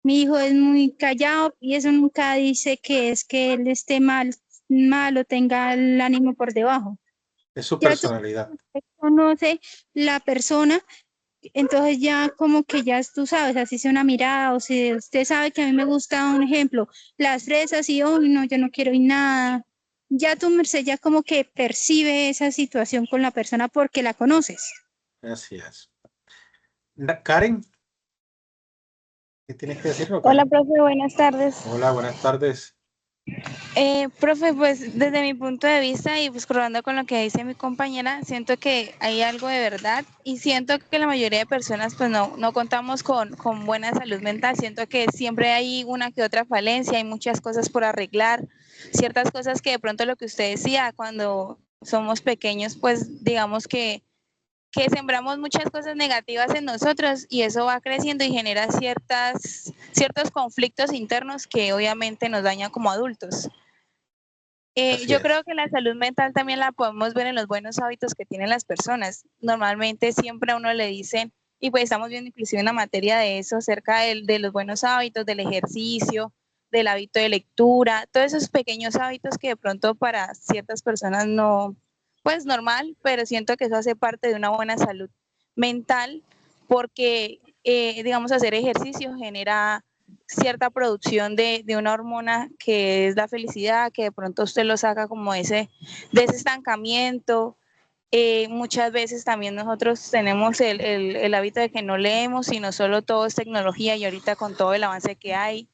mi hijo es muy callado y eso nunca dice que es que él esté mal o tenga el ánimo por debajo. Es su Ya tú personalidad. conoces la persona, entonces ya como que ya tú sabes, así sea una mirada o si usted sabe que a mí me gusta un ejemplo, las fresas y hoy no, yo no quiero ir nada. Ya tu merced ya como que percibe esa situación con la persona porque la conoces. Así es. Karen, ¿qué tienes que decirnos, Hola, Karen? profe, buenas tardes. Hola, buenas tardes. Profe, pues desde mi punto de vista y pues corroborando con lo que dice mi compañera, siento que hay algo de verdad y siento que la mayoría de personas pues no contamos con buena salud mental. Siento que siempre hay una que otra falencia, hay muchas cosas por arreglar, ciertas cosas que de pronto lo que usted decía, cuando somos pequeños, pues digamos que sembramos muchas cosas negativas en nosotros y eso va creciendo y genera ciertos conflictos internos que obviamente nos dañan como adultos. Así Yo creo es. que la salud mental también la podemos ver en los buenos hábitos que tienen las personas. Normalmente siempre a uno le dicen, y pues estamos viendo inclusive una materia de eso, acerca de los buenos hábitos, del ejercicio, del hábito de lectura, todos esos pequeños hábitos que de pronto para ciertas personas no, pues normal, pero siento que eso hace parte de una buena salud mental porque, digamos, hacer ejercicio genera cierta producción de una hormona que es la felicidad, que de pronto usted lo saca como de ese estancamiento. Muchas veces también nosotros tenemos el hábito de que no leemos, sino solo todo es tecnología y ahorita con todo el avance que hay.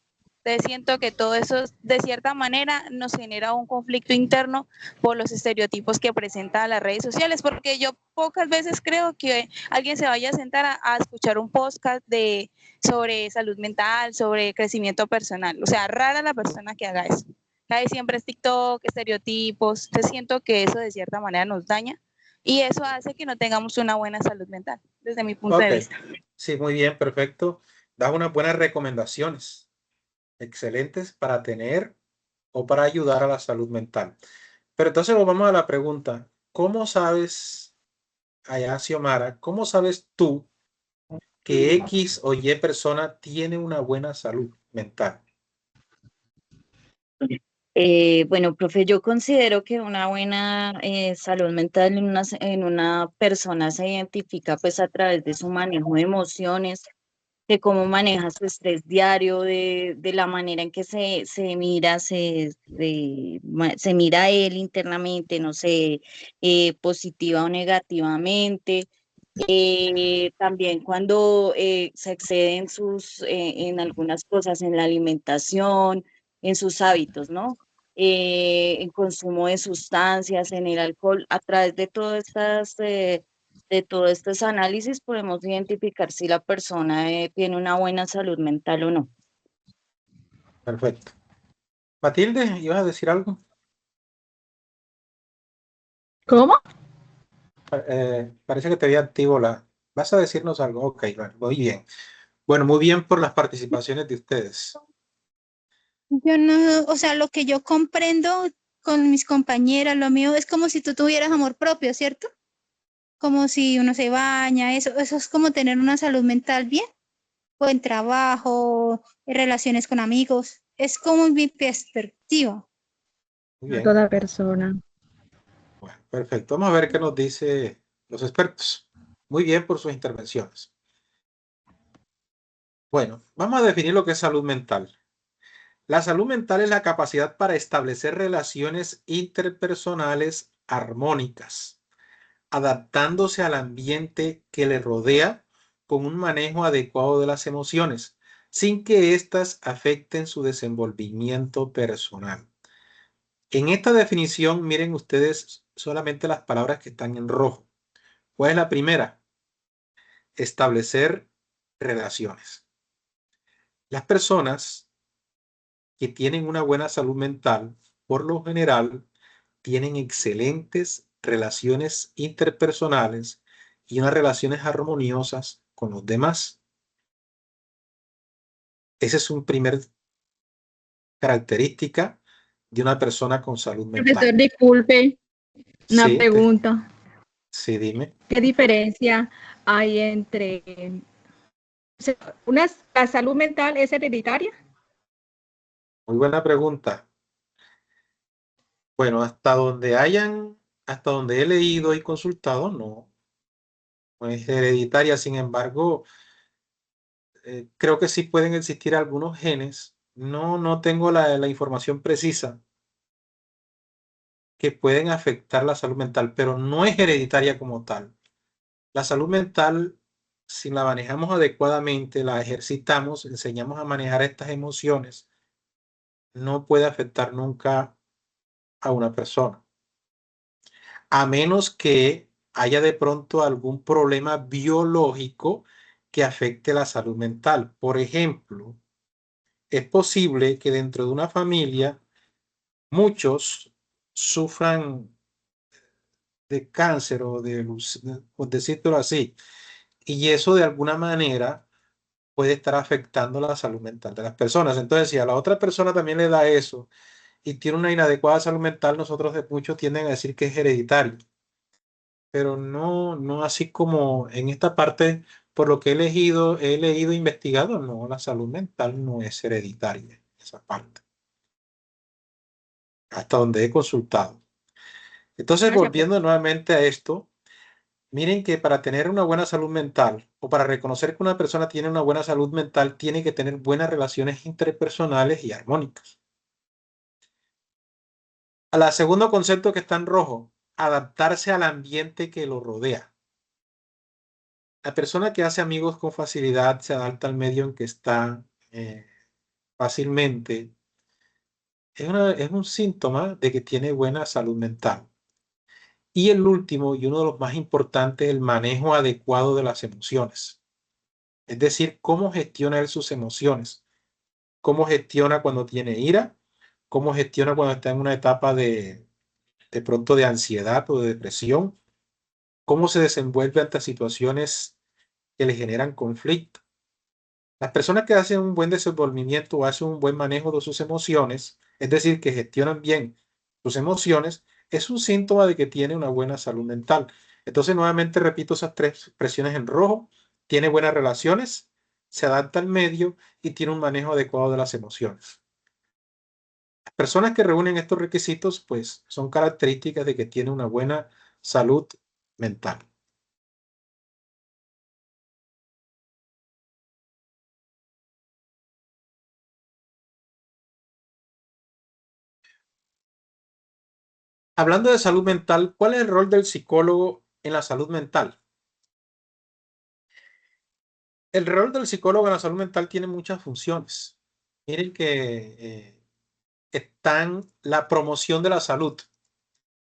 Entonces siento que todo eso de cierta manera nos genera un conflicto interno por los estereotipos que presentan las redes sociales, porque yo pocas veces creo que alguien se vaya a sentar a escuchar un podcast sobre salud mental, sobre crecimiento personal. O sea, rara la persona que haga eso. Cae siempre es TikTok, estereotipos. Entonces siento que eso de cierta manera nos daña y eso hace que no tengamos una buena salud mental, desde mi punto Ok. de vista. Sí, muy bien, perfecto. Das unas buenas recomendaciones, excelentes para tener o para ayudar a la salud mental. Pero entonces vamos a la pregunta, ¿cómo sabes, allá Xiomara, cómo sabes tú que X o Y persona tiene una buena salud mental? Bueno, profe, yo considero que una buena salud mental en una persona se identifica pues a través de su manejo de emociones, de cómo maneja su estrés diario, de la manera en que se mira, se mira a él internamente, no sé, positiva o negativamente. También cuando se exceden en algunas cosas, en la alimentación, en sus hábitos, ¿no? En consumo de sustancias, en el alcohol, a través de todos estos análisis podemos identificar si la persona tiene una buena salud mental o no. Perfecto. Matilde, ¿ibas a decir algo? ¿Cómo? Parece que te había activo la... ¿Vas a decirnos algo? Ok, bueno, muy bien. Bueno, muy bien por las participaciones de ustedes. Yo no, o sea, lo que yo comprendo con mis compañeras, lo mío es como si tú tuvieras amor propio, ¿cierto? Como si uno se baña, eso es como tener una salud mental bien, o en trabajo, en relaciones con amigos, es como mi perspectiva. Muy No bien. toda persona. Bueno, perfecto. Vamos a ver qué nos dice los expertos. Muy bien por sus intervenciones. Bueno, vamos a definir lo que es salud mental. La salud mental es la capacidad para establecer relaciones interpersonales armónicas, adaptándose al ambiente que le rodea con un manejo adecuado de las emociones, sin que éstas afecten su desenvolvimiento personal. En esta definición, miren ustedes solamente las palabras que están en rojo. ¿Cuál es la primera? Establecer relaciones. Las personas que tienen una buena salud mental, por lo general, tienen excelentes relaciones interpersonales y unas relaciones armoniosas con los demás. Esa es una primera característica de una persona con salud Profesor, mental. disculpe, una Sí, pregunta. sí, dime. ¿Qué diferencia hay entre la salud mental es hereditaria? Muy buena pregunta. Bueno, hasta donde he leído y consultado, no es hereditaria. Sin embargo, creo que sí pueden existir algunos genes. No tengo la información precisa que pueden afectar la salud mental, pero no es hereditaria como tal. La salud mental, si la manejamos adecuadamente, la ejercitamos, enseñamos a manejar estas emociones, no puede afectar nunca a una persona, a menos que haya de pronto algún problema biológico que afecte la salud mental. Por ejemplo, es posible que dentro de una familia muchos sufran de cáncer o por decirlo así, y eso de alguna manera puede estar afectando la salud mental de las personas. Entonces, si a la otra persona también le da eso y tiene una inadecuada salud mental, nosotros de muchos tienden a decir que es hereditario, pero no así como en esta parte, por lo que he leído e investigado, no, la salud mental no es hereditaria, esa parte, hasta donde he consultado. Entonces, Gracias, volviendo nuevamente a esto, miren que para tener una buena salud mental o para reconocer que una persona tiene una buena salud mental, tiene que tener buenas relaciones interpersonales y armónicas. A la segundo concepto que está en rojo, adaptarse al ambiente que lo rodea. La persona que hace amigos con facilidad se adapta al medio en que está fácilmente. Es un síntoma de que tiene buena salud mental. Y el último y uno de los más importantes, el manejo adecuado de las emociones. Es decir, cómo gestiona él sus emociones, cómo gestiona cuando tiene ira, cómo gestiona cuando está en una etapa de pronto de ansiedad o de depresión, cómo se desenvuelve ante situaciones que le generan conflicto. Las personas que hacen un buen desenvolvimiento o hacen un buen manejo de sus emociones, es decir, que gestionan bien sus emociones, es un síntoma de que tiene una buena salud mental. Entonces, nuevamente repito esas tres expresiones en rojo. Tiene buenas relaciones, se adapta al medio y tiene un manejo adecuado de las emociones. Las personas que reúnen estos requisitos, pues, son características de que tiene una buena salud mental. Hablando de salud mental, ¿cuál es el rol del psicólogo en la salud mental? El rol del psicólogo en la salud mental tiene muchas funciones. Miren que están la promoción de la salud,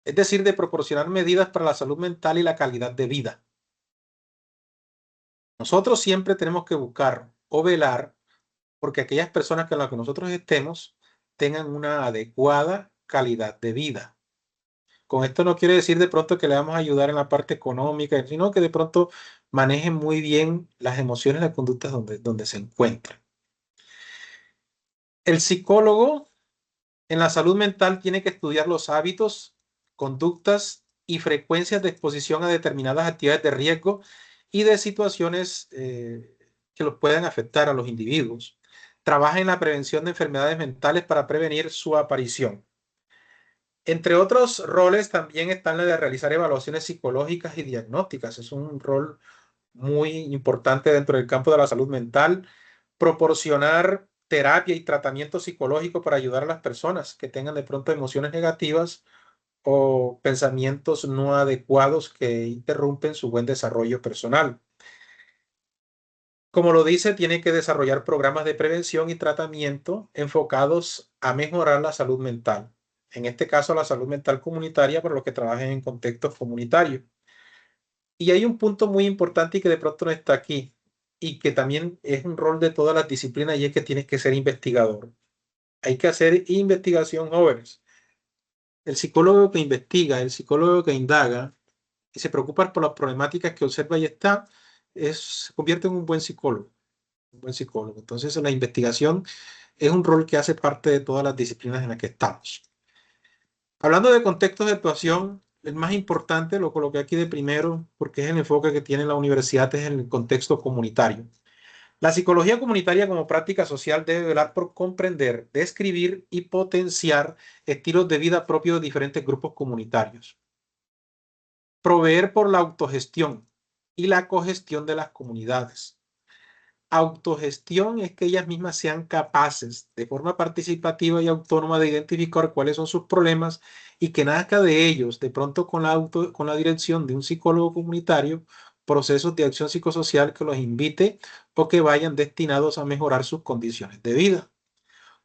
es decir, de proporcionar medidas para la salud mental y la calidad de vida. Nosotros siempre tenemos que buscar o velar porque aquellas personas con las que nosotros estemos tengan una adecuada calidad de vida. Con esto no quiere decir de pronto que le vamos a ayudar en la parte económica, sino que de pronto manejen muy bien las emociones y las conductas donde se encuentran. El psicólogo en la salud mental tiene que estudiar los hábitos, conductas y frecuencias de exposición a determinadas actividades de riesgo y de situaciones que los puedan afectar a los individuos. Trabaja en la prevención de enfermedades mentales para prevenir su aparición. Entre otros roles también están la de realizar evaluaciones psicológicas y diagnósticas. Es un rol muy importante dentro del campo de la salud mental. Proporcionar terapia y tratamiento psicológico para ayudar a las personas que tengan de pronto emociones negativas o pensamientos no adecuados que interrumpen su buen desarrollo personal. Como lo dice, tiene que desarrollar programas de prevención y tratamiento enfocados a mejorar la salud mental. En este caso, la salud mental comunitaria para los que trabajen en contextos comunitarios. Y hay un punto muy importante y que de pronto no está aquí. y que también es un rol de todas las disciplinas, y es que tienes que ser investigador. Hay que hacer investigación, jóvenes. El psicólogo que investiga, el psicólogo que indaga y se preocupa por las problemáticas que observa y se convierte en un buen psicólogo. Un buen psicólogo. Entonces, la investigación es un rol que hace parte de todas las disciplinas en las que estamos. Hablando de contextos de actuación, el más importante, lo coloqué aquí de primero, porque es el enfoque que tiene la universidad, es el contexto comunitario. La psicología comunitaria como práctica social debe velar por comprender, describir y potenciar estilos de vida propios de diferentes grupos comunitarios. Proveer por la autogestión y la cogestión de las comunidades. Autogestión es que ellas mismas sean capaces de forma participativa y autónoma de identificar cuáles son sus problemas y que nazca de ellos, de pronto con la dirección de un psicólogo comunitario, procesos de acción psicosocial que los invite o que vayan destinados a mejorar sus condiciones de vida.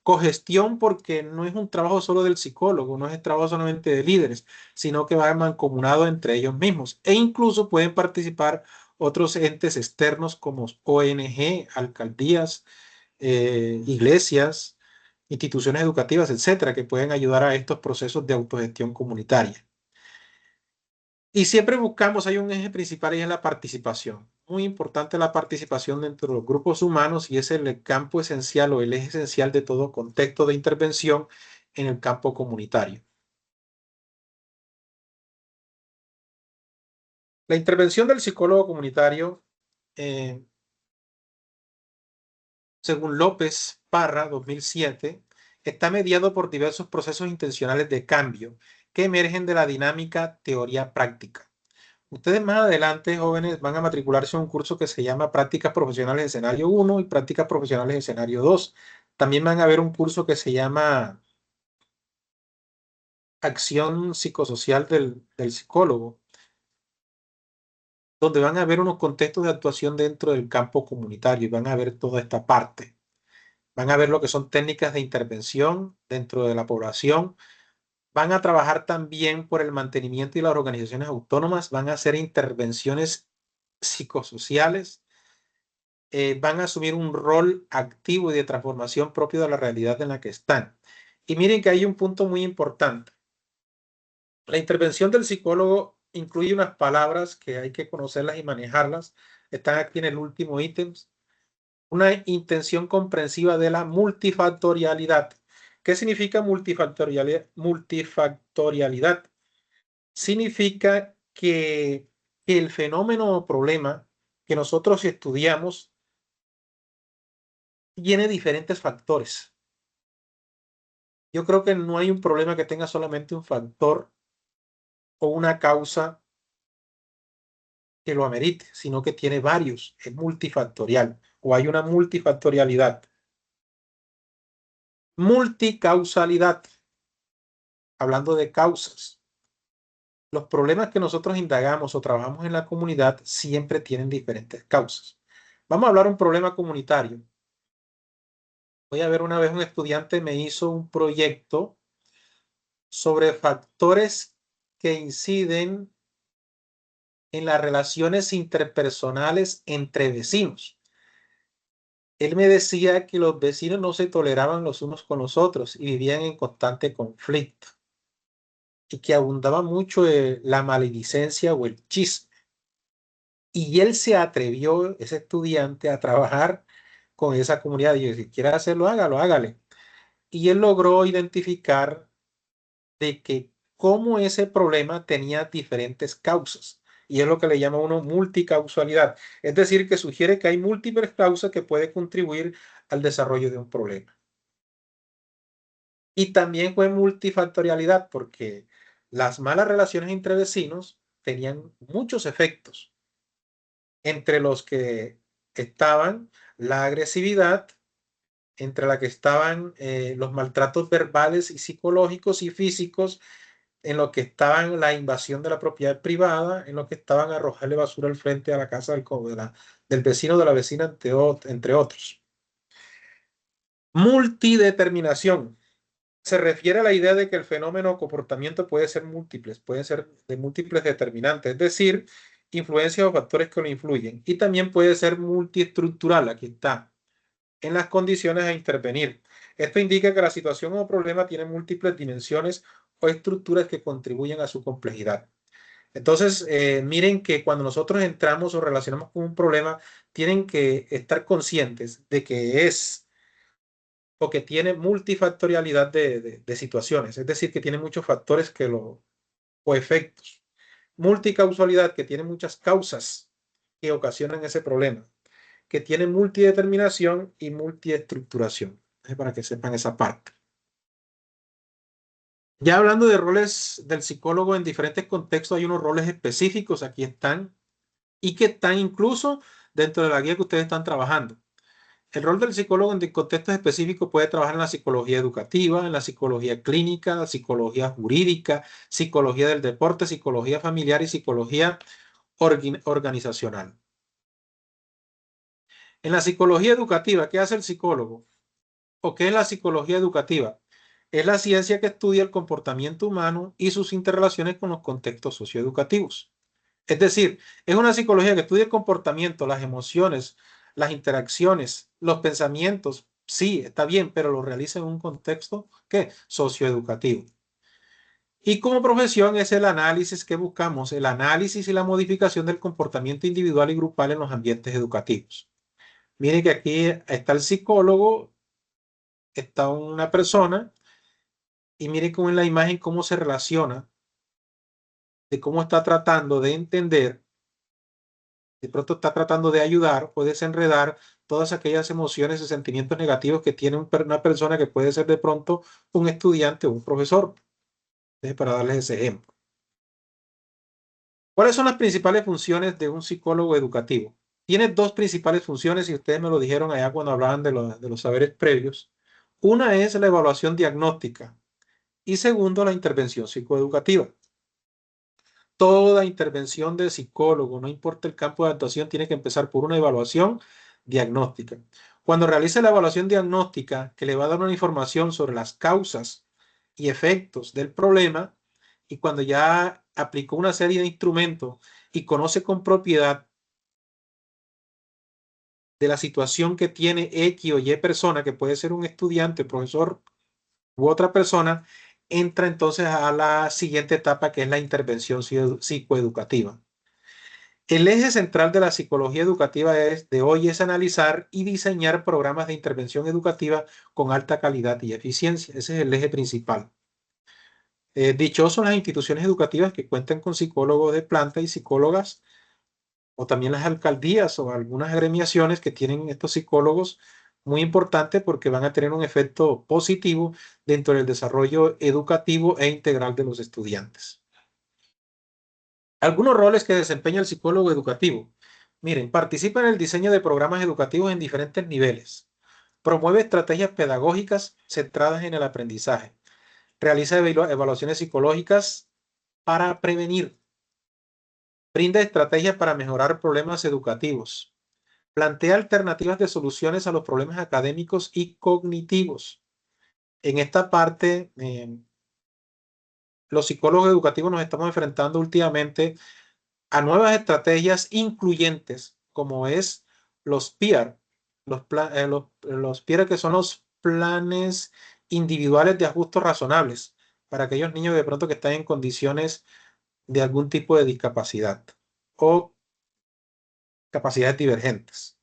Cogestión porque no es un trabajo solo del psicólogo, no es el trabajo solamente de líderes, sino que va mancomunado entre ellos mismos e incluso pueden participar otros entes externos como ONG, alcaldías, iglesias, instituciones educativas, etcétera, que pueden ayudar a estos procesos de autogestión comunitaria. Y siempre buscamos, hay un eje principal y es la participación. Muy importante la participación dentro de los grupos humanos y es el campo esencial o el eje esencial de todo contexto de intervención en el campo comunitario. La intervención del psicólogo comunitario, según López Parra, 2007, está mediado por diversos procesos intencionales de cambio que emergen de la dinámica teoría-práctica. Ustedes más adelante, jóvenes, van a matricularse en un curso que se llama Prácticas Profesionales de Escenario 1 y Prácticas Profesionales de Escenario 2. También van a ver un curso que se llama Acción Psicosocial del Psicólogo, donde van a ver unos contextos de actuación dentro del campo comunitario y van a ver toda esta parte. Van a ver lo que son técnicas de intervención dentro de la población. Van a trabajar también por el mantenimiento y las organizaciones autónomas. Van a hacer intervenciones psicosociales. Van a asumir un rol activo y de transformación propio de la realidad en la que están. Y miren que hay un punto muy importante. La intervención del psicólogo incluye unas palabras que hay que conocerlas y manejarlas. Están aquí en el último ítem. Una intención comprensiva de la multifactorialidad. ¿Qué significa multifactorialidad? Multifactorialidad significa que el fenómeno o problema que nosotros estudiamos tiene diferentes factores. Yo creo que no hay un problema que tenga solamente un factor o una causa que lo amerite, sino que tiene varios, es multifactorial o hay una multifactorialidad. Multicausalidad, hablando de causas. Los problemas que nosotros indagamos o trabajamos en la comunidad siempre tienen diferentes causas. Vamos a hablar de un problema comunitario. Voy a ver, una vez un estudiante me hizo un proyecto sobre factores que inciden en las relaciones interpersonales entre vecinos. Él me decía que los vecinos no se toleraban los unos con los otros y vivían en constante conflicto y que abundaba mucho la maledicencia o el chisme. Y él se atrevió, ese estudiante, a trabajar con esa comunidad. Y yo, si quiere hacerlo, hágalo, hágale. Y él logró identificar de que cómo ese problema tenía diferentes causas. Y es lo que le llama uno multicausalidad. Es decir, que sugiere que hay múltiples causas que pueden contribuir al desarrollo de un problema. Y también fue multifactorialidad porque las malas relaciones entre vecinos tenían muchos efectos, entre los que estaban la agresividad, entre la que estaban los maltratos verbales y psicológicos y físicos, en lo que estaban la invasión de la propiedad privada, en lo que estaban arrojarle basura al frente a la casa del vecino, de la vecina, entre otros. Multideterminación. Se refiere a la idea de que el fenómeno o comportamiento puede ser múltiples, pueden ser de múltiples determinantes. Es decir, influencias o factores que lo influyen. Y también puede ser multiestructural, aquí está, en las condiciones a intervenir. Esto indica que la situación o problema tiene múltiples dimensiones o estructuras que contribuyen a su complejidad. Entonces, miren que cuando nosotros entramos o relacionamos con un problema, tienen que estar conscientes de que es o que tiene multifactorialidad de situaciones, es decir, que tiene muchos factores o efectos. Multicausalidad, que tiene muchas causas que ocasionan ese problema, que tiene multideterminación y multiestructuración. Para que sepan esa parte. Ya hablando de roles del psicólogo en diferentes contextos, hay unos roles específicos, aquí están, y que están incluso dentro de la guía que ustedes están trabajando. El rol del psicólogo en contextos específicos puede trabajar en la psicología educativa, en la psicología clínica, la psicología jurídica, psicología del deporte, psicología familiar y psicología organizacional. En la psicología educativa, ¿qué hace el psicólogo? ¿O qué es la psicología educativa? Es la ciencia que estudia el comportamiento humano y sus interrelaciones con los contextos socioeducativos. Es decir, es una psicología que estudia el comportamiento, las emociones, las interacciones, los pensamientos. Sí, está bien, pero lo realiza en un contexto, ¿qué? Socioeducativo. Y como profesión es el análisis que buscamos, el análisis y la modificación del comportamiento individual y grupal en los ambientes educativos. Miren que aquí está el psicólogo, está una persona, y miren cómo en la imagen cómo se relaciona, de cómo está tratando de entender, de pronto está tratando de ayudar o desenredar todas aquellas emociones y sentimientos negativos que tiene una persona que puede ser de pronto un estudiante o un profesor. Para darles ese ejemplo. ¿Cuáles son las principales funciones de un psicólogo educativo? Tiene dos principales funciones y ustedes me lo dijeron allá cuando hablaban de los saberes previos. Una es la evaluación diagnóstica y segundo, la intervención psicoeducativa. Toda intervención del psicólogo, no importa el campo de actuación, tiene que empezar por una evaluación diagnóstica. Cuando realice la evaluación diagnóstica, que le va a dar una información sobre las causas y efectos del problema, y cuando ya aplicó una serie de instrumentos y conoce con propiedad de la situación que tiene X o Y persona, que puede ser un estudiante, profesor u otra persona, entra entonces a la siguiente etapa, que es la intervención psicoeducativa. El eje central de la psicología educativa de hoy es analizar y diseñar programas de intervención educativa con alta calidad y eficiencia. Ese es el eje principal. Dichosos las instituciones educativas que cuentan con psicólogos de planta y psicólogas, o también las alcaldías o algunas agremiaciones que tienen estos psicólogos, muy importante porque van a tener un efecto positivo dentro del desarrollo educativo e integral de los estudiantes. Algunos roles que desempeña el psicólogo educativo. Miren, participa en el diseño de programas educativos en diferentes niveles. Promueve estrategias pedagógicas centradas en el aprendizaje. Realiza evaluaciones psicológicas para prevenir. Brinda estrategias para mejorar problemas educativos. Plantea alternativas de soluciones a los problemas académicos y cognitivos. En esta parte, los psicólogos educativos nos estamos enfrentando últimamente a nuevas estrategias incluyentes, como es los PEER, los PEER, que son los planes individuales de ajustes razonables para aquellos niños de pronto que están en condiciones de algún tipo de discapacidad o capacidades divergentes.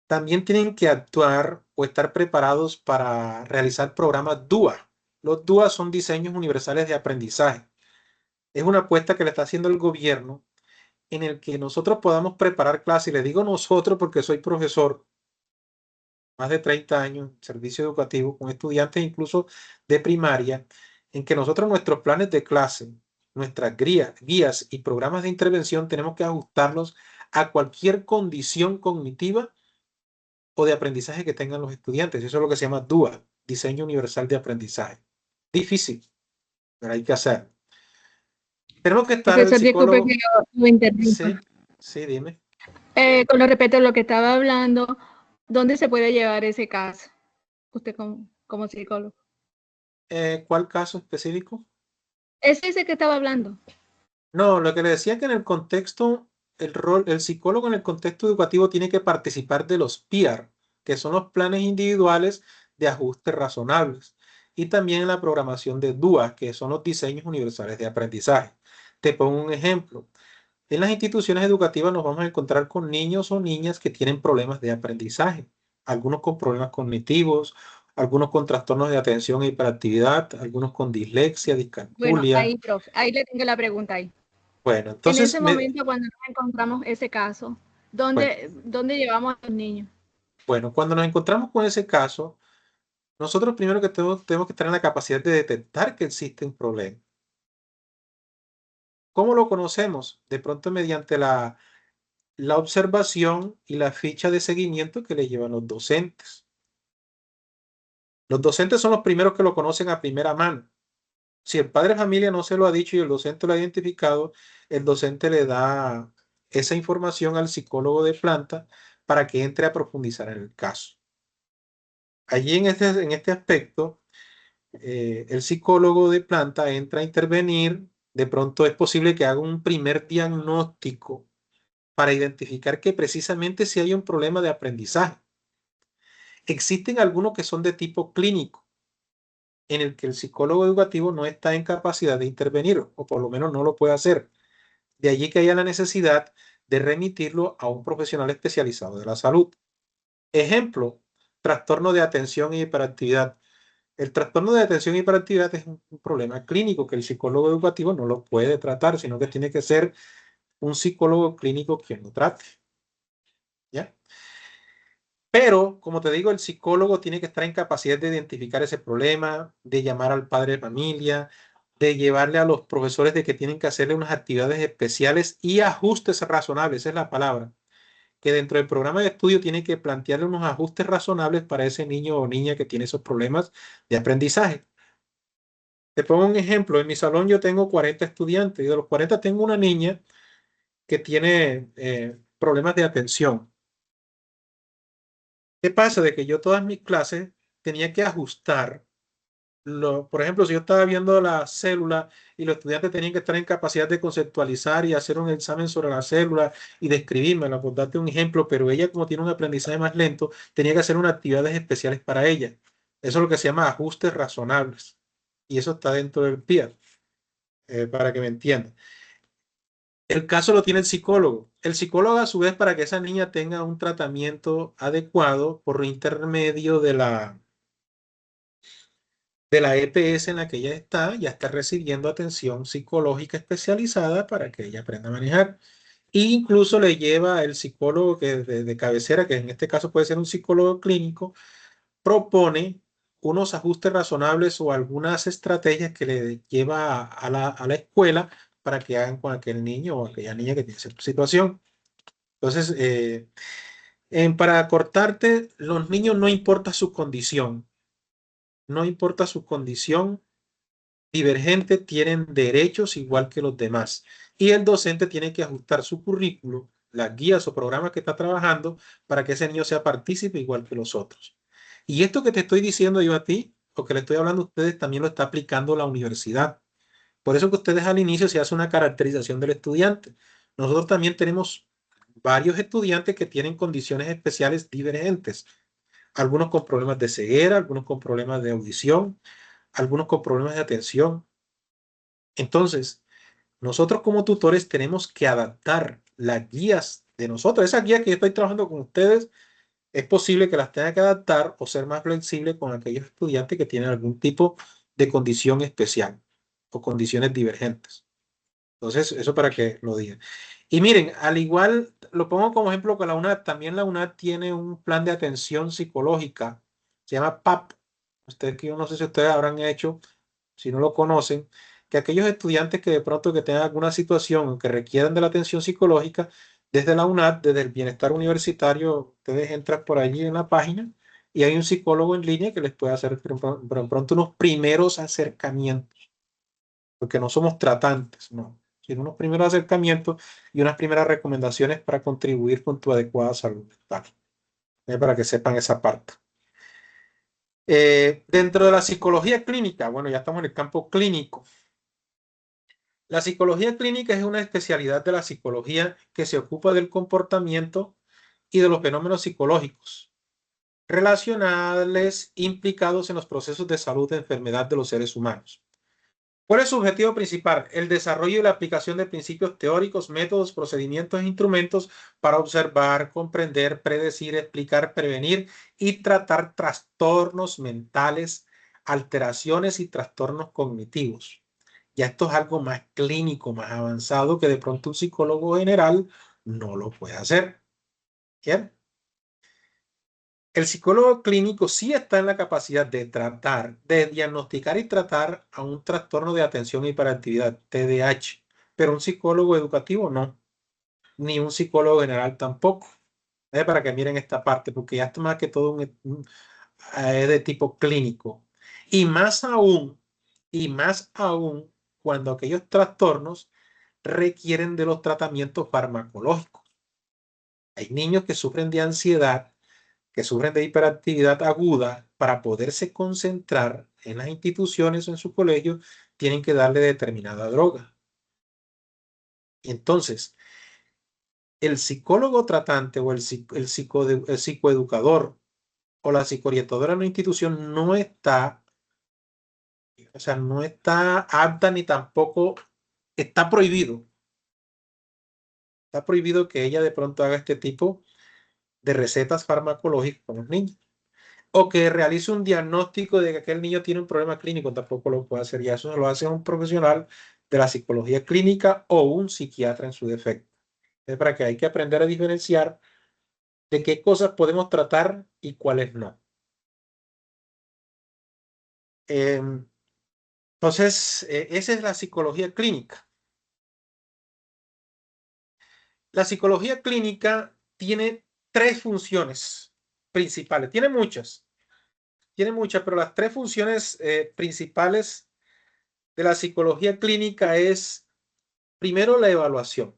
También tienen que actuar o estar preparados para realizar programas DUA. Los DUA son diseños universales de aprendizaje. Es una apuesta que le está haciendo el gobierno en el que nosotros podamos preparar clases, y le digo nosotros porque soy profesor, más de 30 años en servicio educativo, con estudiantes incluso de primaria, en que nosotros nuestros planes de clase, nuestras guías y programas de intervención tenemos que ajustarlos a cualquier condición cognitiva o de aprendizaje que tengan los estudiantes. Eso es lo que se llama DUA, Diseño Universal de Aprendizaje. Difícil, pero hay que hacer. Tenemos que estar Profesor, el psicólogo. disculpe que lo interrumpa. Sí, sí, dime. Con lo respecto a lo que estaba hablando, ¿dónde se puede llevar ese caso? Usted como psicólogo. ¿Cuál caso específico? Es ese que estaba hablando. No, lo que le decía que en el contexto, el psicólogo en el contexto educativo tiene que participar de los PIAR, que son los planes individuales de ajustes razonables, y también en la programación de DUA, que son los diseños universales de aprendizaje. Te pongo un ejemplo. En las instituciones educativas nos vamos a encontrar con niños o niñas que tienen problemas de aprendizaje, algunos con problemas cognitivos, algunos con trastornos de atención e hiperactividad, algunos con dislexia, Bueno, discalculia. ahí, profe, ahí le tengo la pregunta ahí. Bueno, En entonces, ese momento, cuando nos encontramos ese caso, bueno, ¿dónde llevamos a los niños? bueno, cuando nos encontramos con ese caso, nosotros primero que tenemos que estar en la capacidad de detectar que existe un problema. ¿Cómo lo conocemos? De pronto mediante la observación y la ficha de seguimiento que le llevan los docentes. Los docentes son los primeros que lo conocen a primera mano. Si el padre de familia no se lo ha dicho y el docente lo ha identificado, el docente le da esa información al psicólogo de planta para que entre a profundizar en el caso. Allí en este aspecto, el psicólogo de planta entra a intervenir. De pronto es posible que haga un primer diagnóstico para identificar que precisamente si hay un problema de aprendizaje. Existen algunos que son de tipo clínico, en el que el psicólogo educativo no está en capacidad de intervenir, o por lo menos no lo puede hacer. De allí que haya la necesidad de remitirlo a un profesional especializado de la salud. Ejemplo, trastorno de atención y hiperactividad. El trastorno de atención y hiperactividad es un problema clínico que el psicólogo educativo no lo puede tratar, sino que tiene que ser un psicólogo clínico quien lo trate. ¿Ya? Pero, como te digo, el psicólogo tiene que estar en capacidad de identificar ese problema, de llamar al padre de familia, de llevarle a los profesores de que tienen que hacerle unas actividades especiales y ajustes razonables, esa es la palabra, que dentro del programa de estudio tiene que plantearle unos ajustes razonables para ese niño o niña que tiene esos problemas de aprendizaje. Te pongo un ejemplo, en mi salón yo tengo 40 estudiantes y de los 40 tengo una niña que tiene problemas de atención. ¿Qué pasa? De que yo todas mis clases tenía que ajustar. Por ejemplo, si yo estaba viendo la célula y los estudiantes tenían que estar en capacidad de conceptualizar y hacer un examen sobre la célula y describírmela, por darte un ejemplo, pero ella como tiene un aprendizaje más lento, tenía que hacer unas actividades especiales para ella. Eso es lo que se llama ajustes razonables. Y eso está dentro del PIA, para que me entiendan. El caso lo tiene el psicólogo. El psicólogo, a su vez, para que esa niña tenga un tratamiento adecuado por intermedio de la EPS en la que ella está, ya está recibiendo atención psicológica especializada para que ella aprenda a manejar. E incluso le lleva el psicólogo que de cabecera, que en este caso puede ser un psicólogo clínico, propone unos ajustes razonables o algunas estrategias que le lleva a la escuela para que hagan con aquel niño o aquella niña que tiene cierta situación. Entonces, para cortarte, los niños no importa su condición, no importa su condición divergente, tienen derechos igual que los demás. Y el docente tiene que ajustar su currículo, las guías o programas que está trabajando para que ese niño sea partícipe igual que los otros. Y esto que te estoy diciendo yo a ti, o que le estoy hablando a ustedes, también lo está aplicando la universidad. Por eso que ustedes al inicio se hace una caracterización del estudiante. Nosotros también tenemos varios estudiantes que tienen condiciones especiales divergentes. Algunos con problemas de ceguera, algunos con problemas de audición, algunos con problemas de atención. Entonces, nosotros como tutores tenemos que adaptar las guías de nosotros. Esas guías que yo estoy trabajando con ustedes, es posible que las tenga que adaptar o ser más flexible con aquellos estudiantes que tienen algún tipo de condición especial o condiciones divergentes. Entonces, eso para que lo digan. Y miren, al igual, lo pongo como ejemplo con la UNAD, también la UNAD tiene un plan de atención psicológica, se llama PAP. Ustedes, que yo no sé si ustedes habrán hecho, si no lo conocen, que aquellos estudiantes que de pronto que tengan alguna situación o que requieran de la atención psicológica, desde la UNAD, desde el bienestar universitario, ustedes entran por allí en la página y hay un psicólogo en línea que les puede hacer pronto unos primeros acercamientos, porque no somos tratantes, no, sino unos primeros acercamientos y unas primeras recomendaciones para contribuir con tu adecuada salud mental, para que sepan esa parte. Dentro de la psicología clínica, bueno, ya estamos en el campo clínico. La psicología clínica es una especialidad de la psicología que se ocupa del comportamiento y de los fenómenos psicológicos relacionales implicados en los procesos de salud de enfermedad de los seres humanos. ¿Cuál es su objetivo principal? El desarrollo y la aplicación de principios teóricos, métodos, procedimientos e instrumentos para observar, comprender, predecir, explicar, prevenir y tratar trastornos mentales, alteraciones y trastornos cognitivos. Ya esto es algo más clínico, más avanzado, que de pronto un psicólogo general no lo puede hacer. ¿Bien? El psicólogo clínico sí está en la capacidad de tratar, de diagnosticar y tratar a un trastorno de atención e hiperactividad, TDAH, pero un psicólogo educativo no, ni un psicólogo general tampoco. Para que miren esta parte, porque ya está más que todo es de tipo clínico. Y más aún, cuando aquellos trastornos requieren de los tratamientos farmacológicos. Hay niños que sufren de ansiedad, que sufren de hiperactividad aguda, para poderse concentrar en las instituciones o en su colegio, tienen que darle determinada droga. Entonces, el psicólogo tratante o el psicoeducador o la psicoorientadora en una institución no está apta ni tampoco está prohibido. Está prohibido que ella de pronto haga este tipo de recetas farmacológicas con los niños. O que realice un diagnóstico de que aquel niño tiene un problema clínico, tampoco lo puede hacer. Y eso lo hace un profesional de la psicología clínica o un psiquiatra en su defecto. Es para que hay que aprender a diferenciar de qué cosas podemos tratar y cuáles no. Entonces, esa es la psicología clínica. La psicología clínica tiene tres funciones principales. Tiene muchas, pero las tres funciones principales de la psicología clínica es, primero, la evaluación.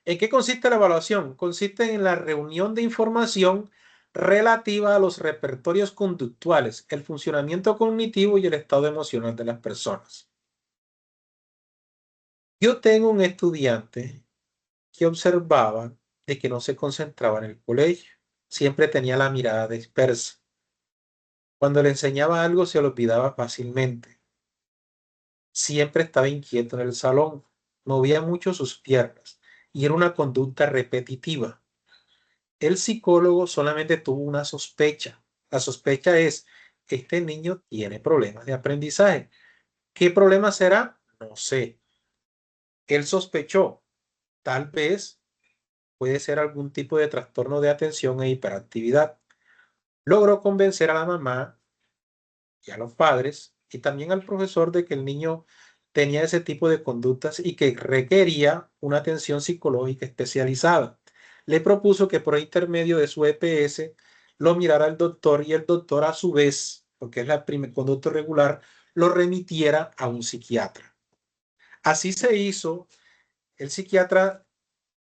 ¿En qué consiste la evaluación? Consiste en la reunión de información relativa a los repertorios conductuales, el funcionamiento cognitivo y el estado emocional de las personas. Yo tengo un estudiante que observaba de que no se concentraba en el colegio. Siempre tenía la mirada dispersa. Cuando le enseñaba algo se lo olvidaba fácilmente. Siempre estaba inquieto en el salón. Movía mucho sus piernas y era una conducta repetitiva. El psicólogo solamente tuvo una sospecha. La sospecha es, este niño tiene problemas de aprendizaje. ¿Qué problema será? No sé. Él sospechó, tal vez puede ser algún tipo de trastorno de atención e hiperactividad. Logró convencer a la mamá y a los padres y también al profesor de que el niño tenía ese tipo de conductas y que requería una atención psicológica especializada. Le propuso que por intermedio de su EPS lo mirara el doctor y el doctor a su vez, porque es la conducta regular, lo remitiera a un psiquiatra. Así se hizo. El psiquiatra,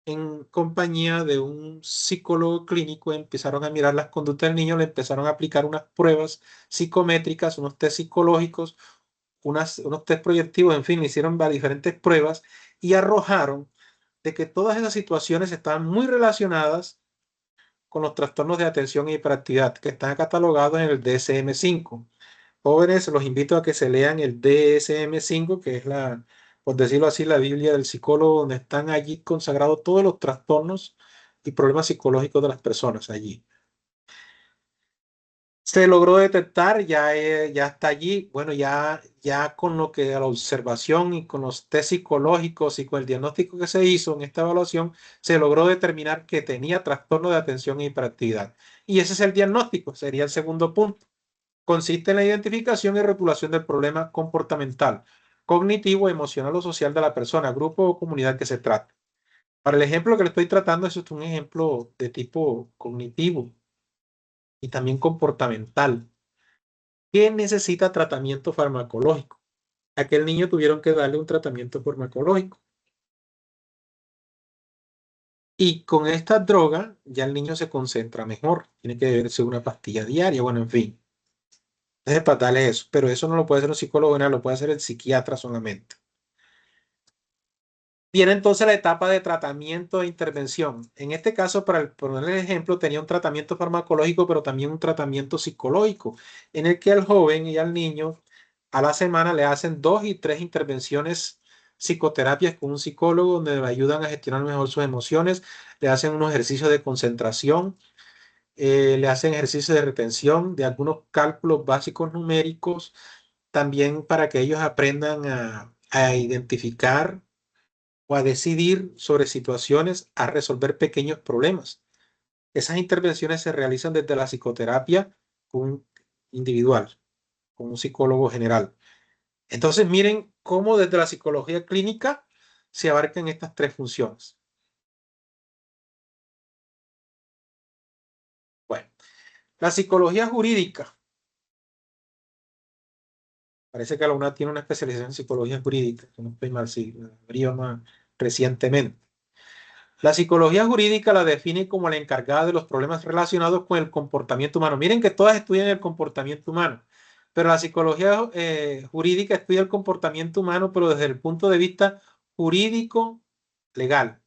en compañía de un psicólogo clínico, empezaron a mirar las conductas del niño, le empezaron a aplicar unas pruebas psicométricas, unos test psicológicos, unos test proyectivos, en fin, le hicieron diferentes pruebas y arrojaron de que todas esas situaciones estaban muy relacionadas con los trastornos de atención e hiperactividad que están catalogados en el DSM-5. Jóvenes, los invito a que se lean el DSM-5, que es por decirlo así, la Biblia del psicólogo, donde están allí consagrados todos los trastornos y problemas psicológicos de las personas allí. Se logró detectar, ya está allí, bueno, ya con lo que la observación y con los test psicológicos y con el diagnóstico que se hizo en esta evaluación, se logró determinar que tenía trastorno de atención e hiperactividad. Y ese es el diagnóstico, sería el segundo punto. Consiste en la identificación y regulación del problema comportamental, cognitivo, emocional o social de la persona, grupo o comunidad que se trate. Para el ejemplo que le estoy tratando, eso es un ejemplo de tipo cognitivo y también comportamental. ¿Qué necesita tratamiento farmacológico? Aquel niño tuvieron que darle un tratamiento farmacológico. Y con esta droga ya el niño se concentra mejor. Tiene que beberse una pastilla diaria, bueno, en fin. Entonces, para darle eso. Pero eso no lo puede hacer un psicólogo, no, lo puede hacer el psiquiatra solamente. Viene entonces la etapa de tratamiento e intervención. En este caso, para poner el ejemplo, tenía un tratamiento farmacológico, pero también un tratamiento psicológico, en el que al joven y al niño a la semana le hacen 2 y 3 intervenciones psicoterapias con un psicólogo, donde le ayudan a gestionar mejor sus emociones, le hacen unos ejercicios de concentración, le hacen ejercicios de retención, de algunos cálculos básicos numéricos, también para que ellos aprendan a identificar o a decidir sobre situaciones, a resolver pequeños problemas. Esas intervenciones se realizan desde la psicoterapia individual, con un psicólogo general. Entonces, miren cómo desde la psicología clínica se abarcan estas 3 funciones. Bueno, la psicología jurídica. Parece que la UNAD tiene una especialización en psicología jurídica, que no estoy mal, sí, la abrió más recientemente. La psicología jurídica la define como la encargada de los problemas relacionados con el comportamiento humano. Miren que todas estudian el comportamiento humano, pero la psicología jurídica estudia el comportamiento humano, pero desde el punto de vista jurídico legal.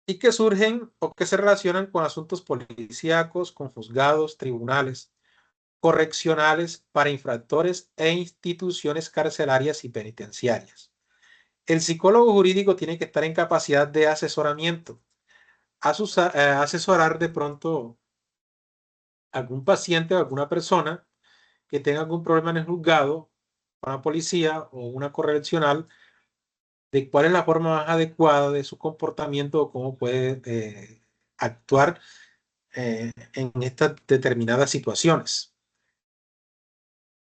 Y que surgen o que se relacionan con asuntos policíacos, con juzgados, tribunales, correccionales para infractores e instituciones carcelarias y penitenciarias. El psicólogo jurídico tiene que estar en capacidad de asesoramiento, asesorar de pronto algún paciente o alguna persona que tenga algún problema en el juzgado, con la policía o una correccional, de cuál es la forma más adecuada de su comportamiento o cómo puede actuar en estas determinadas situaciones.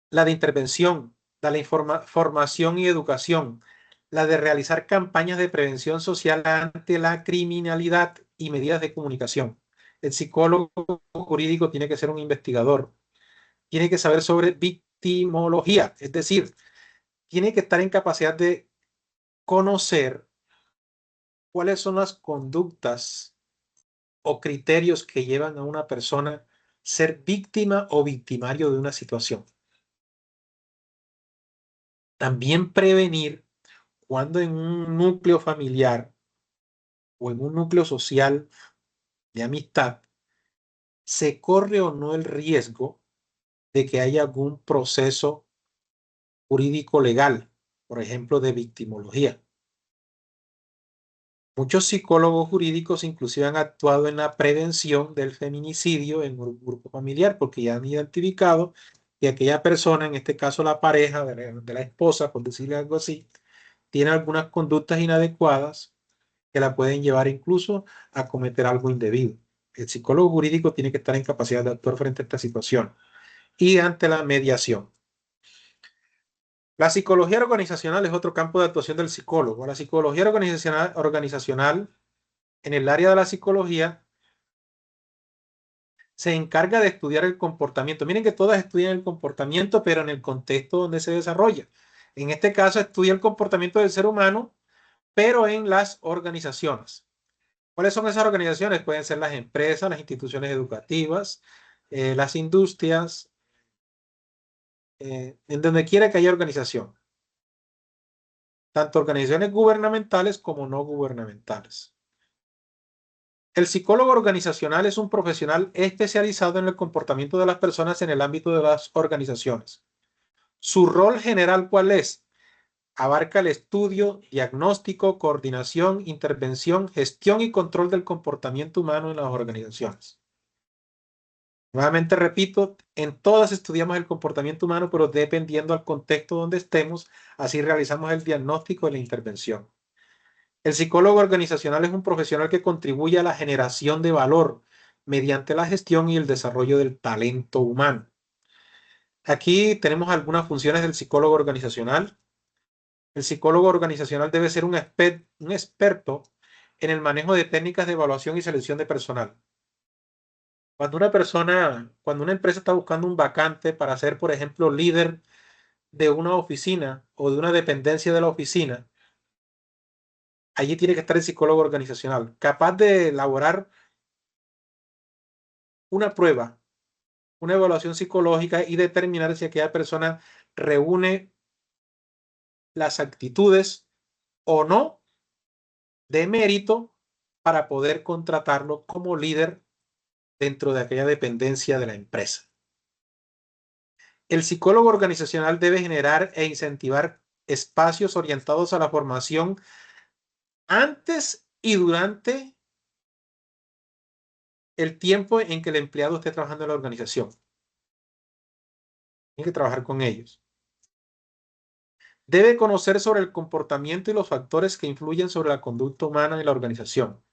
La de intervención, la de formación y educación, la de realizar campañas de prevención social ante la criminalidad y medidas de comunicación. El psicólogo jurídico tiene que ser un investigador, tiene que saber sobre victimología, es decir, tiene que estar en capacidad de conocer cuáles son las conductas o criterios que llevan a una persona a ser víctima o victimario de una situación. También prevenir cuando en un núcleo familiar o en un núcleo social de amistad se corre o no el riesgo de que haya algún proceso jurídico legal, por ejemplo, de victimología. Muchos psicólogos jurídicos inclusive han actuado en la prevención del feminicidio en un grupo familiar porque ya han identificado que aquella persona, en este caso la pareja de la esposa, por decirle algo así, tiene algunas conductas inadecuadas que la pueden llevar incluso a cometer algo indebido. El psicólogo jurídico tiene que estar en capacidad de actuar frente a esta situación y ante la mediación. La psicología organizacional es otro campo de actuación del psicólogo. La psicología organizacional en el área de la psicología se encarga de estudiar el comportamiento. Miren que todas estudian el comportamiento, pero en el contexto donde se desarrolla. En este caso, estudia el comportamiento del ser humano, pero en las organizaciones. ¿Cuáles son esas organizaciones? Pueden ser las empresas, las instituciones educativas, las industrias, en donde quiera que haya organización. Tanto organizaciones gubernamentales como no gubernamentales. El psicólogo organizacional es un profesional especializado en el comportamiento de las personas en el ámbito de las organizaciones. Su rol general, ¿cuál es? Abarca el estudio, diagnóstico, coordinación, intervención, gestión y control del comportamiento humano en las organizaciones. Nuevamente repito, en todas estudiamos el comportamiento humano, pero dependiendo del contexto donde estemos, así realizamos el diagnóstico y la intervención. El psicólogo organizacional es un profesional que contribuye a la generación de valor mediante la gestión y el desarrollo del talento humano. Aquí tenemos algunas funciones del psicólogo organizacional. El psicólogo organizacional debe ser un experto en el manejo de técnicas de evaluación y selección de personal. Cuando una empresa está buscando un vacante para ser, por ejemplo, líder de una oficina o de una dependencia de la oficina, allí tiene que estar el psicólogo organizacional, capaz de elaborar una prueba, una evaluación psicológica y determinar si aquella persona reúne las actitudes o no de mérito para poder contratarlo como líder dentro de aquella dependencia de la empresa. El psicólogo organizacional debe generar e incentivar espacios orientados a la formación antes y durante el tiempo en que el empleado esté trabajando en la organización. Tiene que trabajar con ellos. Debe conocer sobre el comportamiento y los factores que influyen sobre la conducta humana en la organización.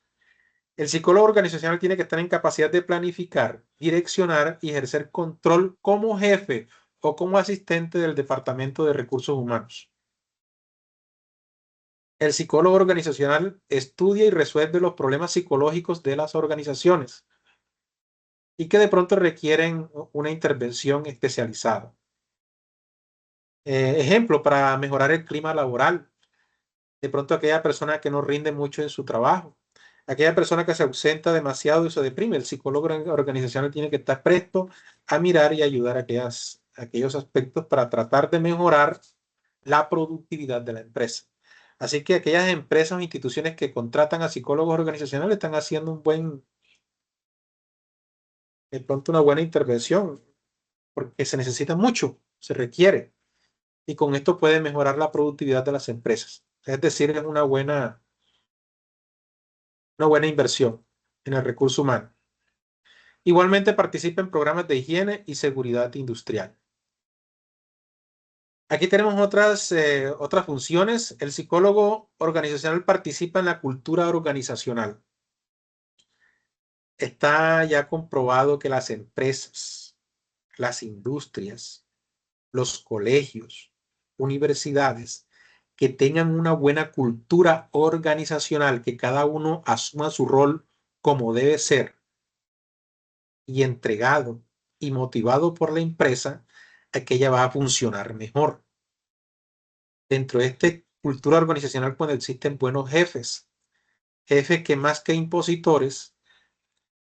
El psicólogo organizacional tiene que estar en capacidad de planificar, direccionar y ejercer control como jefe o como asistente del Departamento de Recursos Humanos. El psicólogo organizacional estudia y resuelve los problemas psicológicos de las organizaciones y que de pronto requieren una intervención especializada. Ejemplo, para mejorar el clima laboral. De pronto aquella persona que no rinde mucho en su trabajo, aquella persona que se ausenta demasiado y se deprime. El psicólogo organizacional tiene que estar presto a mirar y ayudar a aquellos aspectos para tratar de mejorar la productividad de la empresa. Así que aquellas empresas o instituciones que contratan a psicólogos organizacionales están haciendo de pronto una buena intervención, porque se necesita mucho, se requiere. Y con esto puede mejorar la productividad de las empresas. Es decir, es una buena inversión en el recurso humano. Igualmente participa en programas de higiene y seguridad industrial. Aquí tenemos otras funciones. El psicólogo organizacional participa en la cultura organizacional. Está ya comprobado que las empresas, las industrias, los colegios, universidades, que tengan una buena cultura organizacional, que cada uno asuma su rol como debe ser y entregado y motivado por la empresa, aquella va a funcionar mejor. Dentro de esta cultura organizacional, cuando existen buenos jefes que más que impositores,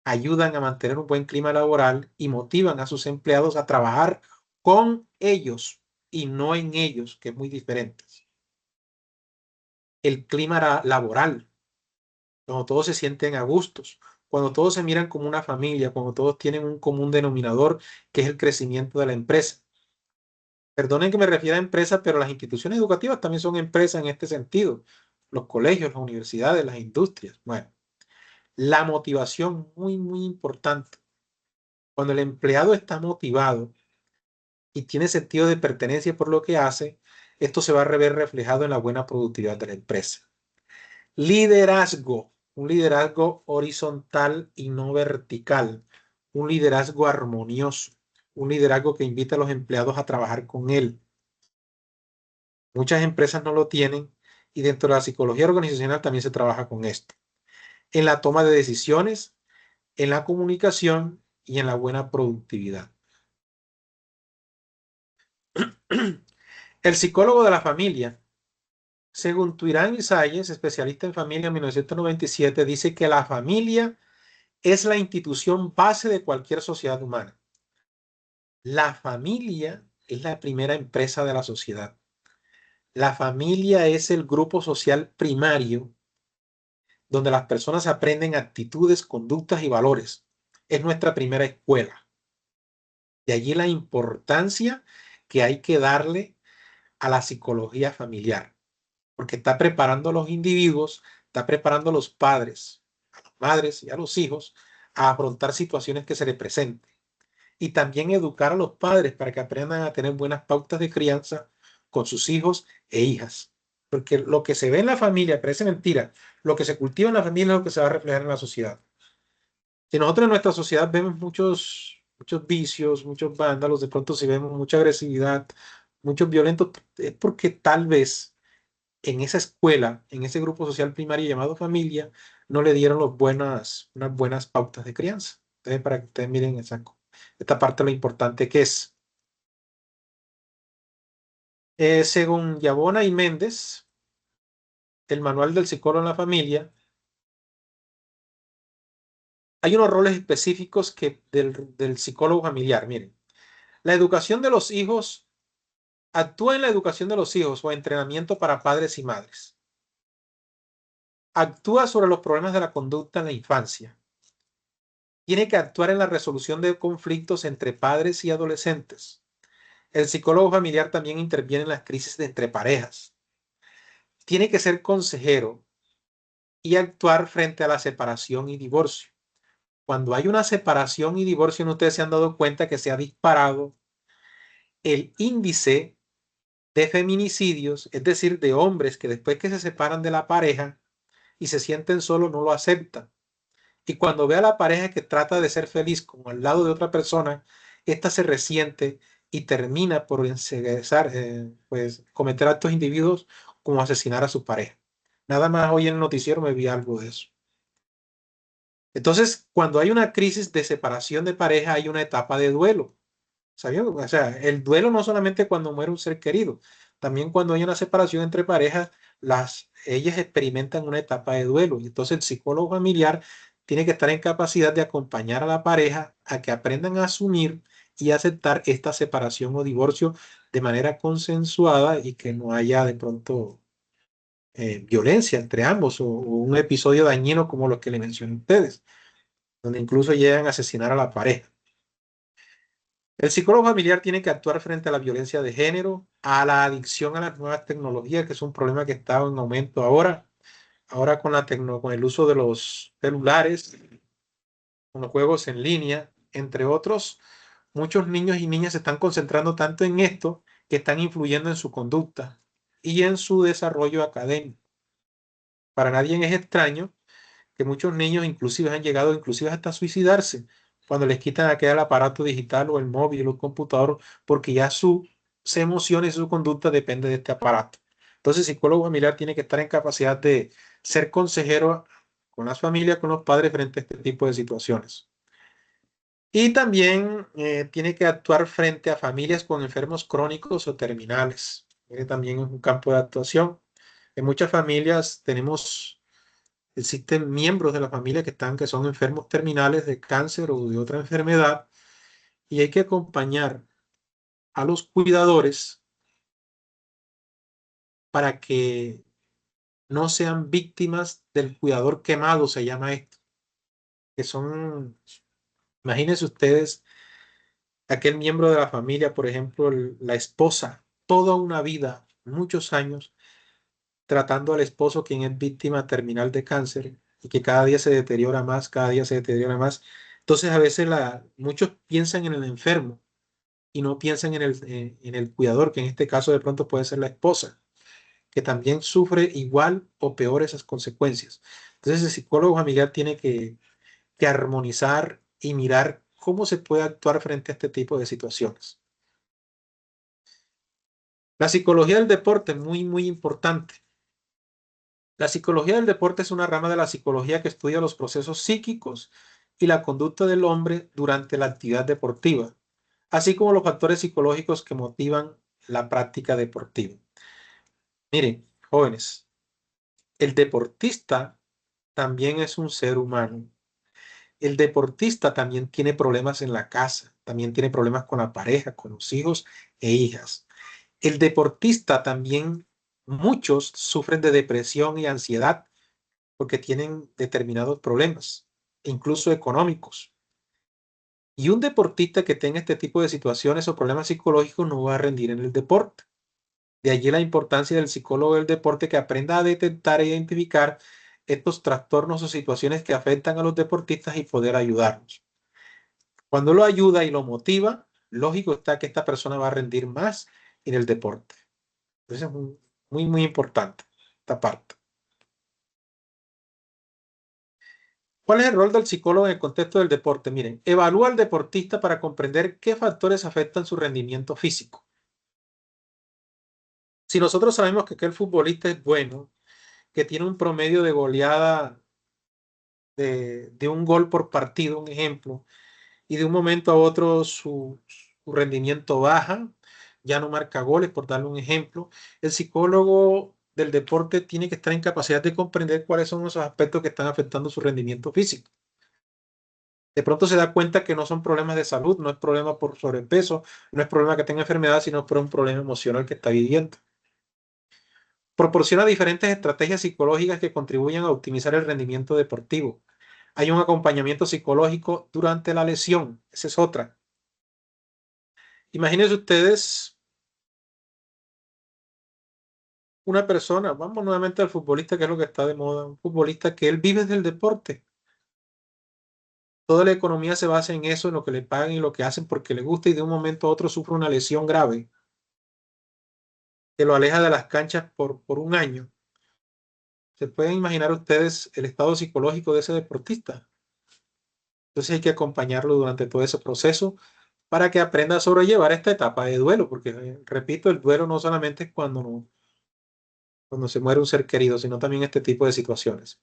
ayudan a mantener un buen clima laboral y motivan a sus empleados a trabajar con ellos y no en ellos, que es muy diferente. El clima laboral, cuando todos se sienten a gustos, cuando todos se miran como una familia, cuando todos tienen un común denominador, que es el crecimiento de la empresa. Perdonen que me refiera a empresas, pero las instituciones educativas también son empresas en este sentido. Los colegios, las universidades, las industrias. Bueno, la motivación muy, muy importante. Cuando el empleado está motivado y tiene sentido de pertenencia por lo que hace, esto se va a ver reflejado en la buena productividad de la empresa. Liderazgo, un liderazgo horizontal y no vertical, un liderazgo armonioso, un liderazgo que invita a los empleados a trabajar con él. Muchas empresas no lo tienen y dentro de la psicología organizacional también se trabaja con esto. En la toma de decisiones, en la comunicación y en la buena productividad. El psicólogo de la familia, según Tuirán y Salles, especialista en familia en 1997, dice que la familia es la institución base de cualquier sociedad humana. La familia es la primera empresa de la sociedad. La familia es el grupo social primario donde las personas aprenden actitudes, conductas y valores. Es nuestra primera escuela. De allí la importancia que hay que darle a la psicología familiar, porque está preparando a los individuos, está preparando a los padres, a las madres y a los hijos a afrontar situaciones que se les presenten. Y también educar a los padres para que aprendan a tener buenas pautas de crianza con sus hijos e hijas. Porque lo que se ve en la familia parece mentira. Lo que se cultiva en la familia es lo que se va a reflejar en la sociedad. Si nosotros en nuestra sociedad vemos muchos vicios, muchos vándalos, de pronto si vemos mucha agresividad, muchos violentos, es porque tal vez en esa escuela, en ese grupo social primario llamado familia, no le dieron unas buenas pautas de crianza. Entonces, para que ustedes miren esta parte lo importante que es. Según Yabona y Méndez, el manual del psicólogo en la familia, hay unos roles específicos del psicólogo familiar. Miren, la educación de los hijos, actúa en la educación de los hijos o entrenamiento para padres y madres. Actúa sobre los problemas de la conducta en la infancia. Tiene que actuar en la resolución de conflictos entre padres y adolescentes. El psicólogo familiar también interviene en las crisis entre parejas. Tiene que ser consejero y actuar frente a la separación y divorcio. Cuando hay una separación y divorcio, ¿no ustedes se han dado cuenta que se ha disparado el índice de feminicidios, es decir, de hombres que después que se separan de la pareja y se sienten solos, no lo aceptan? Y cuando ve a la pareja que trata de ser feliz como al lado de otra persona, ésta se resiente y termina por pues, cometer actos individuos como asesinar a su pareja. Nada más hoy en el noticiero me vi algo de eso. Entonces, cuando hay una crisis de separación de pareja, hay una etapa de duelo. ¿Sabían? O sea, el duelo no solamente cuando muere un ser querido, también cuando hay una separación entre parejas, ellas experimentan una etapa de duelo. Y entonces el psicólogo familiar tiene que estar en capacidad de acompañar a la pareja a que aprendan a asumir y aceptar esta separación o divorcio de manera consensuada y que no haya de pronto violencia entre ambos o un episodio dañino como los que le mencioné a ustedes, donde incluso llegan a asesinar a la pareja. El psicólogo familiar tiene que actuar frente a la violencia de género, a la adicción a las nuevas tecnologías, que es un problema que está en aumento ahora. Ahora con el uso de los celulares, con los juegos en línea, entre otros, muchos niños y niñas se están concentrando tanto en esto que están influyendo en su conducta y en su desarrollo académico. Para nadie es extraño que muchos niños inclusive han llegado inclusive hasta suicidarse cuando les quitan aquel aparato digital o el móvil o el computador, porque ya sus emociones y su conducta depende de este aparato. Entonces, el psicólogo familiar tiene que estar en capacidad de ser consejero con las familias, con los padres frente a este tipo de situaciones. Y también tiene que actuar frente a familias con enfermos crónicos o terminales. También es un campo de actuación. En muchas familias existen miembros de la familia que son enfermos terminales de cáncer o de otra enfermedad y hay que acompañar a los cuidadores para que no sean víctimas del cuidador quemado, se llama esto, que son, imagínense ustedes, aquel miembro de la familia, por ejemplo, la esposa, toda una vida, muchos años, tratando al esposo quien es víctima terminal de cáncer y que cada día se deteriora más, cada día se deteriora más. Entonces a veces muchos piensan en el enfermo y no piensan en el cuidador, que en este caso de pronto puede ser la esposa, que también sufre igual o peor esas consecuencias. Entonces el psicólogo familiar tiene que armonizar y mirar cómo se puede actuar frente a este tipo de situaciones. La psicología del deporte es muy, muy importante. La psicología del deporte es una rama de la psicología que estudia los procesos psíquicos y la conducta del hombre durante la actividad deportiva, así como los factores psicológicos que motivan la práctica deportiva. Miren, jóvenes, el deportista también es un ser humano. El deportista también tiene problemas en la casa, también tiene problemas con la pareja, con los hijos e hijas. El deportista también, muchos sufren de depresión y ansiedad porque tienen determinados problemas, incluso económicos. Y un deportista que tenga este tipo de situaciones o problemas psicológicos no va a rendir en el deporte. De allí la importancia del psicólogo del deporte que aprenda a detectar e identificar estos trastornos o situaciones que afectan a los deportistas y poder ayudarlos. Cuando lo ayuda y lo motiva, lógico está que esta persona va a rendir más en el deporte. Entonces es muy, muy importante esta parte. ¿Cuál es el rol del psicólogo en el contexto del deporte? Miren, evalúa al deportista para comprender qué factores afectan su rendimiento físico. Si nosotros sabemos que aquel futbolista es bueno, que tiene un promedio de goleada de un gol por partido, un ejemplo, y de un momento a otro su rendimiento baja, ya no marca goles, por darle un ejemplo, el psicólogo del deporte tiene que estar en capacidad de comprender cuáles son esos aspectos que están afectando su rendimiento físico. De pronto se da cuenta que no son problemas de salud, no es problema por sobrepeso, no es problema que tenga enfermedad, sino por un problema emocional que está viviendo. Proporciona diferentes estrategias psicológicas que contribuyen a optimizar el rendimiento deportivo. Hay un acompañamiento psicológico durante la lesión. Esa es otra. Imagínense ustedes una persona, vamos nuevamente al futbolista, que es lo que está de moda, un futbolista que él vive del deporte. Toda la economía se basa en eso, en lo que le pagan y lo que hacen porque le gusta, y de un momento a otro sufre una lesión grave que lo aleja de las canchas por un año. ¿Se pueden imaginar ustedes el estado psicológico de ese deportista? Entonces hay que acompañarlo durante todo ese proceso para que aprenda a sobrellevar esta etapa de duelo, porque, repito, el duelo no solamente es cuando se muere un ser querido, sino también este tipo de situaciones.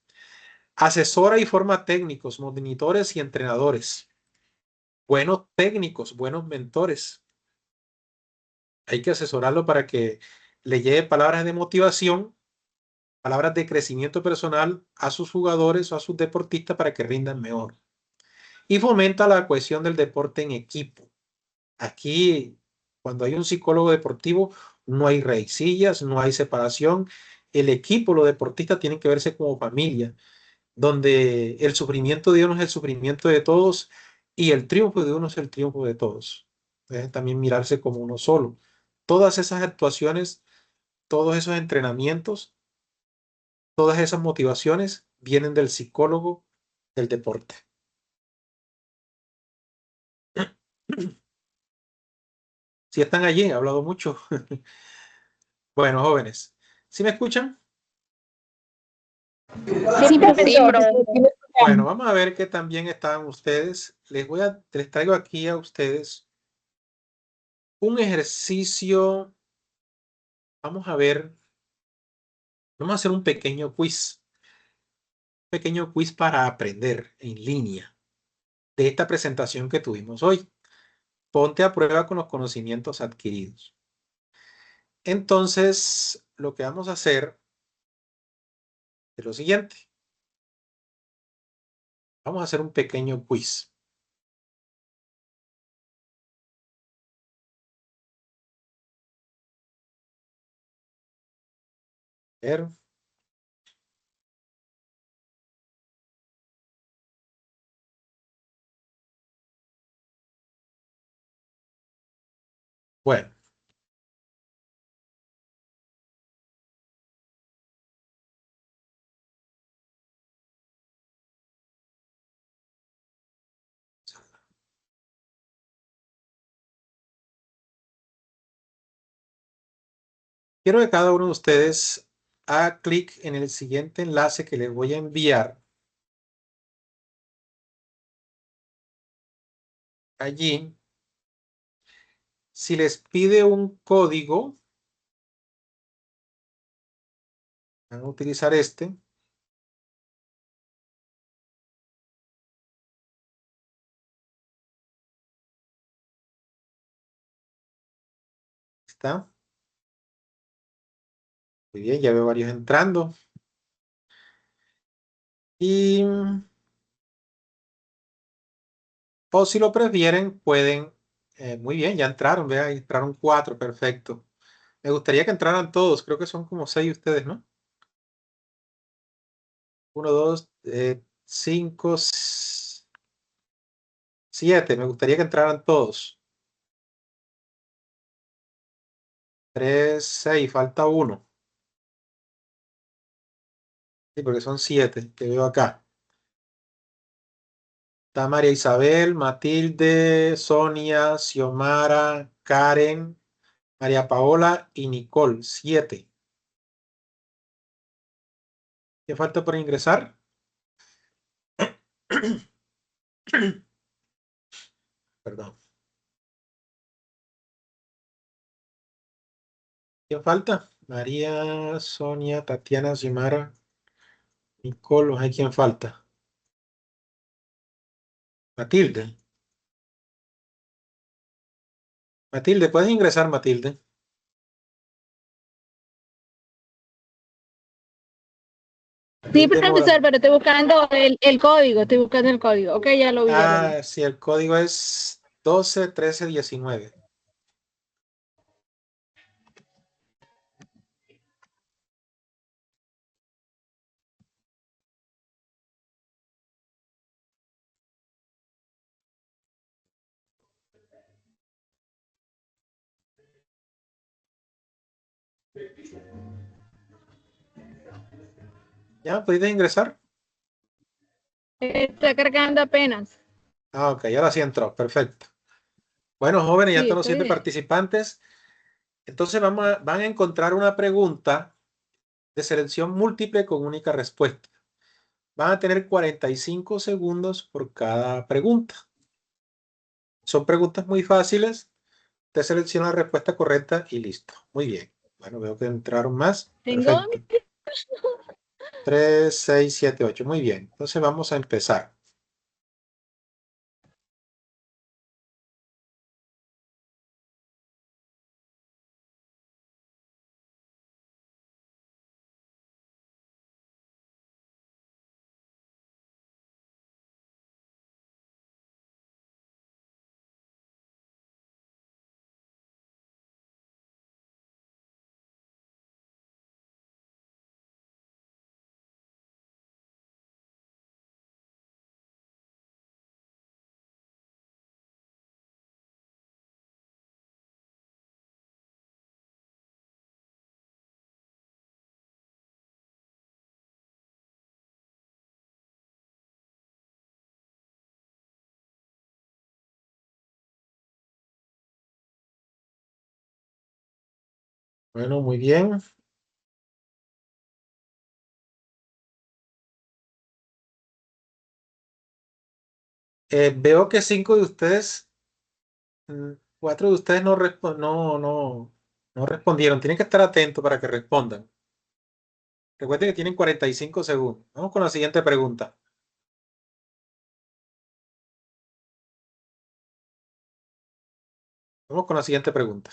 Asesora y forma técnicos, monitores y entrenadores. Buenos técnicos, buenos mentores. Hay que asesorarlo para que le lleve palabras de motivación, palabras de crecimiento personal a sus jugadores o a sus deportistas para que rindan mejor. Y fomenta la cohesión del deporte en equipo. Aquí, cuando hay un psicólogo deportivo, no hay rencillas, no hay separación. El equipo, los deportistas tienen que verse como familia, donde el sufrimiento de uno es el sufrimiento de todos y el triunfo de uno es el triunfo de todos. Deben también mirarse como uno solo. Todas esas actuaciones, todos esos entrenamientos, todas esas motivaciones vienen del psicólogo del deporte. Si están allí, he hablado mucho. Bueno, jóvenes, ¿sí me escuchan? Sí, profesor. Bueno, vamos a ver qué tan bien están ustedes. Les traigo aquí a ustedes un ejercicio. Vamos a ver, vamos a hacer un pequeño quiz para aprender en línea de esta presentación que tuvimos hoy. Ponte a prueba con los conocimientos adquiridos. Entonces, lo que vamos a hacer es lo siguiente. Vamos a hacer un pequeño quiz. A ver. Bueno. Quiero que cada uno de ustedes haga clic en el siguiente enlace que les voy a enviar. Allí, si les pide un código, van a utilizar este. ¿Está? Muy bien, ya veo varios entrando. Y, o si lo prefieren, pueden, muy bien, ya entraron, vean, entraron 4, perfecto. Me gustaría que entraran todos, creo que son como 6 ustedes, ¿no? 1, 2, 5, 7, me gustaría que entraran todos. 3, 6, falta 1. Sí, porque son 7 que veo acá. Está María Isabel, Matilde, Sonia, Xiomara, Karen, María Paola y Nicole. 7. ¿Qué falta por ingresar? Perdón. ¿Quién falta? María, Sonia, Tatiana, Xiomara, Nicole. ¿Hay quién falta? Matilde. Matilde, ¿puedes ingresar, Matilde? Sí, demora. profesor, pero estoy buscando el código, estoy buscando el código. Ok, ya lo vi, ya lo vi. Ah, sí, el código es 12 13 19. ¿Ya pudiste ingresar? Está cargando apenas. Ah, ok, ahora sí entró, perfecto. Bueno, jóvenes, ya Sí, están los estoy 7 bien. participantes. Entonces van a encontrar una pregunta de selección múltiple con única respuesta. Van a tener 45 segundos por cada pregunta. Son preguntas muy fáciles. Usted selecciona la respuesta correcta y listo. Muy bien. Bueno, veo que entraron más. Tengo Perfecto. 3, 6, 7, 8. Muy bien. Entonces vamos a empezar. Bueno, muy bien. Veo que 5 de ustedes, 4 de ustedes no respondieron. Tienen que estar atentos para que respondan. Recuerden que tienen 45 segundos. Vamos con la siguiente pregunta. Vamos con la siguiente pregunta.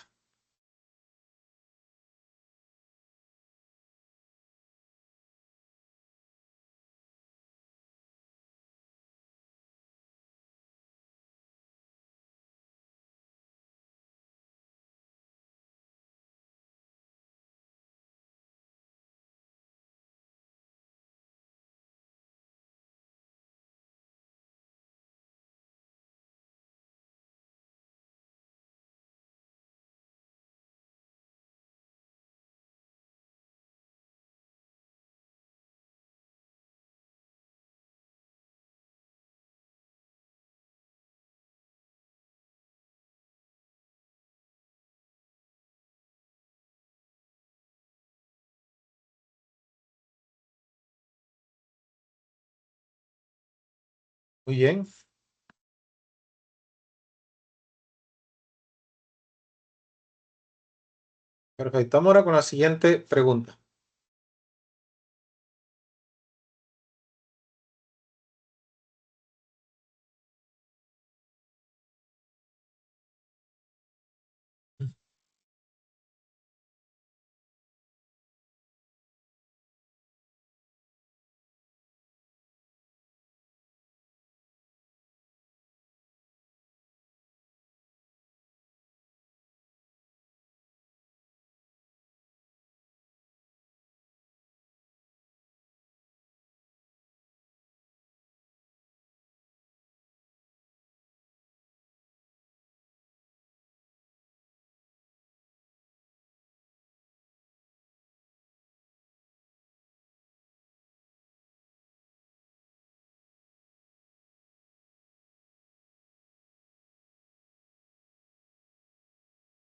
Muy bien. Perfecto. Vamos ahora con la siguiente pregunta.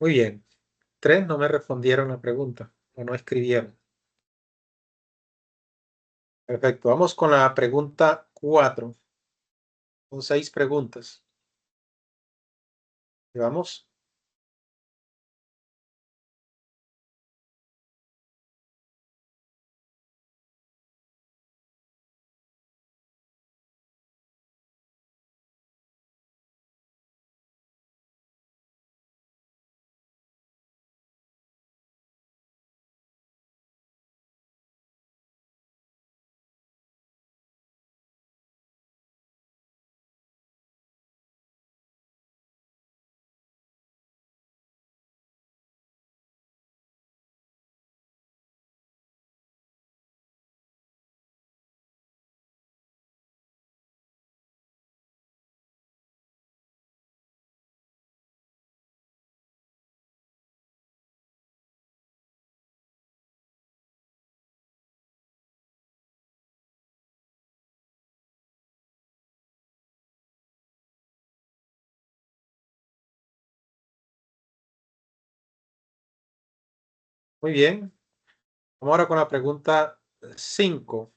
Muy bien. 3 no me respondieron la pregunta o no escribieron. Perfecto. Vamos con la pregunta 4. Son 6 preguntas. ¿Y vamos? Muy bien. Vamos ahora con la pregunta 5.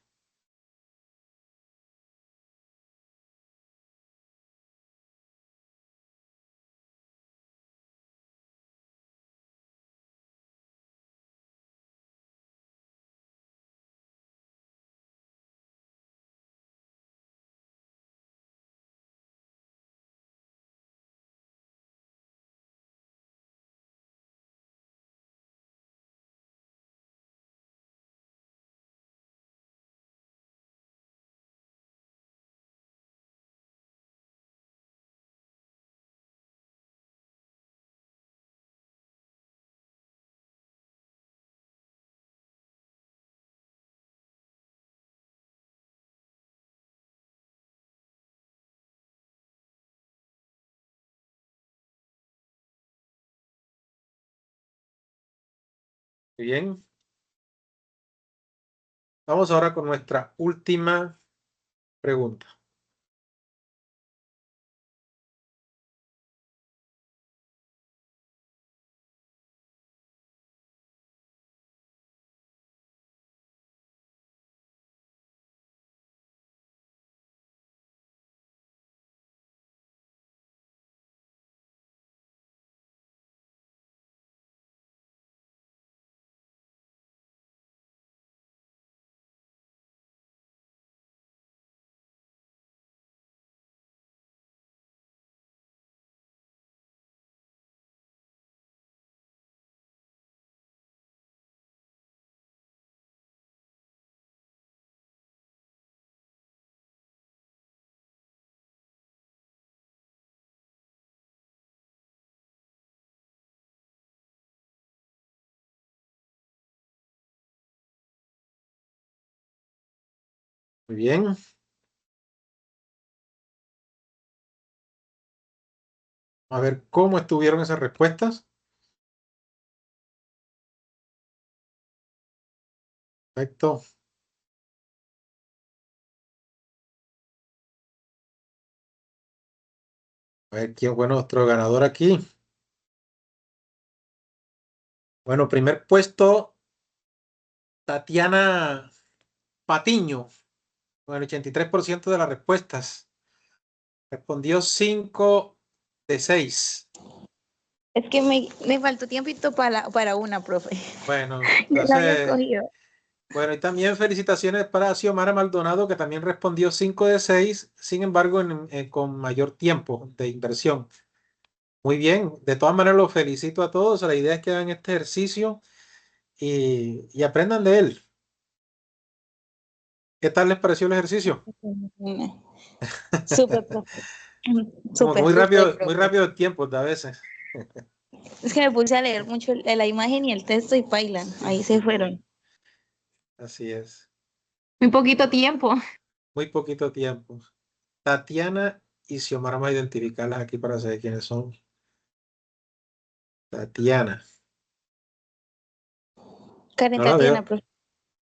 Muy bien. Vamos ahora con nuestra última pregunta. Muy bien. A ver cómo estuvieron esas respuestas. Perfecto. A ver quién fue nuestro ganador aquí. Bueno, primer puesto, Tatiana Patiño, con el 83% de las respuestas. Respondió 5 de 6. Es que me faltó tiempito para una, profe. Bueno, Yo la había entonces, escogido. bueno, y también felicitaciones para Xiomara Maldonado, que también respondió 5 de 6, sin embargo, con mayor tiempo de inversión. Muy bien, de todas maneras los felicito a todos. La idea es que hagan este ejercicio y aprendan de él. ¿Qué tal les pareció el ejercicio? Súper, profe. Como que Súper, súper, muy profe. rápido el tiempo a veces. Es que me puse a leer mucho la imagen y el texto y bailan. Ahí se fueron. Así es. Muy poquito tiempo. Muy poquito tiempo. Tatiana y Xiomara, vamos a identificarlas aquí para saber quiénes son. Tatiana. Karen No la Tatiana, veo. profe.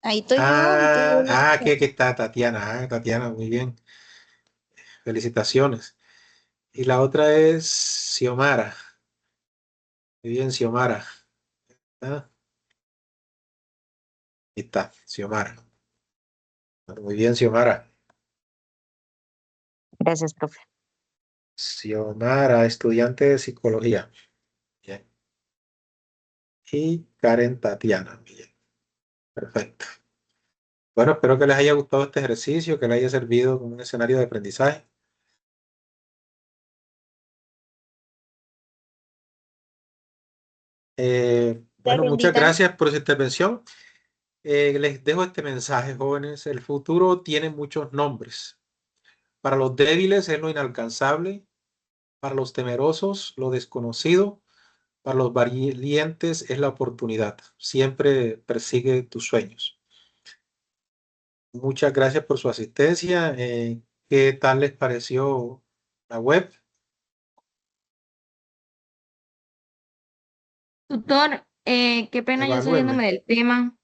Ahí estoy yo y tú. Aquí está Tatiana. Tatiana, muy bien. Felicitaciones. Y la otra es Xiomara. Muy bien, Xiomara. Ah, ahí está, Xiomara. Muy bien, Xiomara. Gracias, profe. Xiomara, estudiante de psicología. Bien. Y Karen Tatiana. Bien. Perfecto. Bueno, espero que les haya gustado este ejercicio, que les haya servido como un escenario de aprendizaje. Bueno, muchas gracias por su intervención. Les dejo este mensaje, jóvenes. El futuro tiene muchos nombres. Para los débiles es lo inalcanzable, para los temerosos lo desconocido, para los valientes es la oportunidad. Siempre persigue tus sueños. Muchas gracias por su asistencia. ¿Qué tal les pareció la web? Tutor, qué pena yo Evalúenme. saliéndome del tema.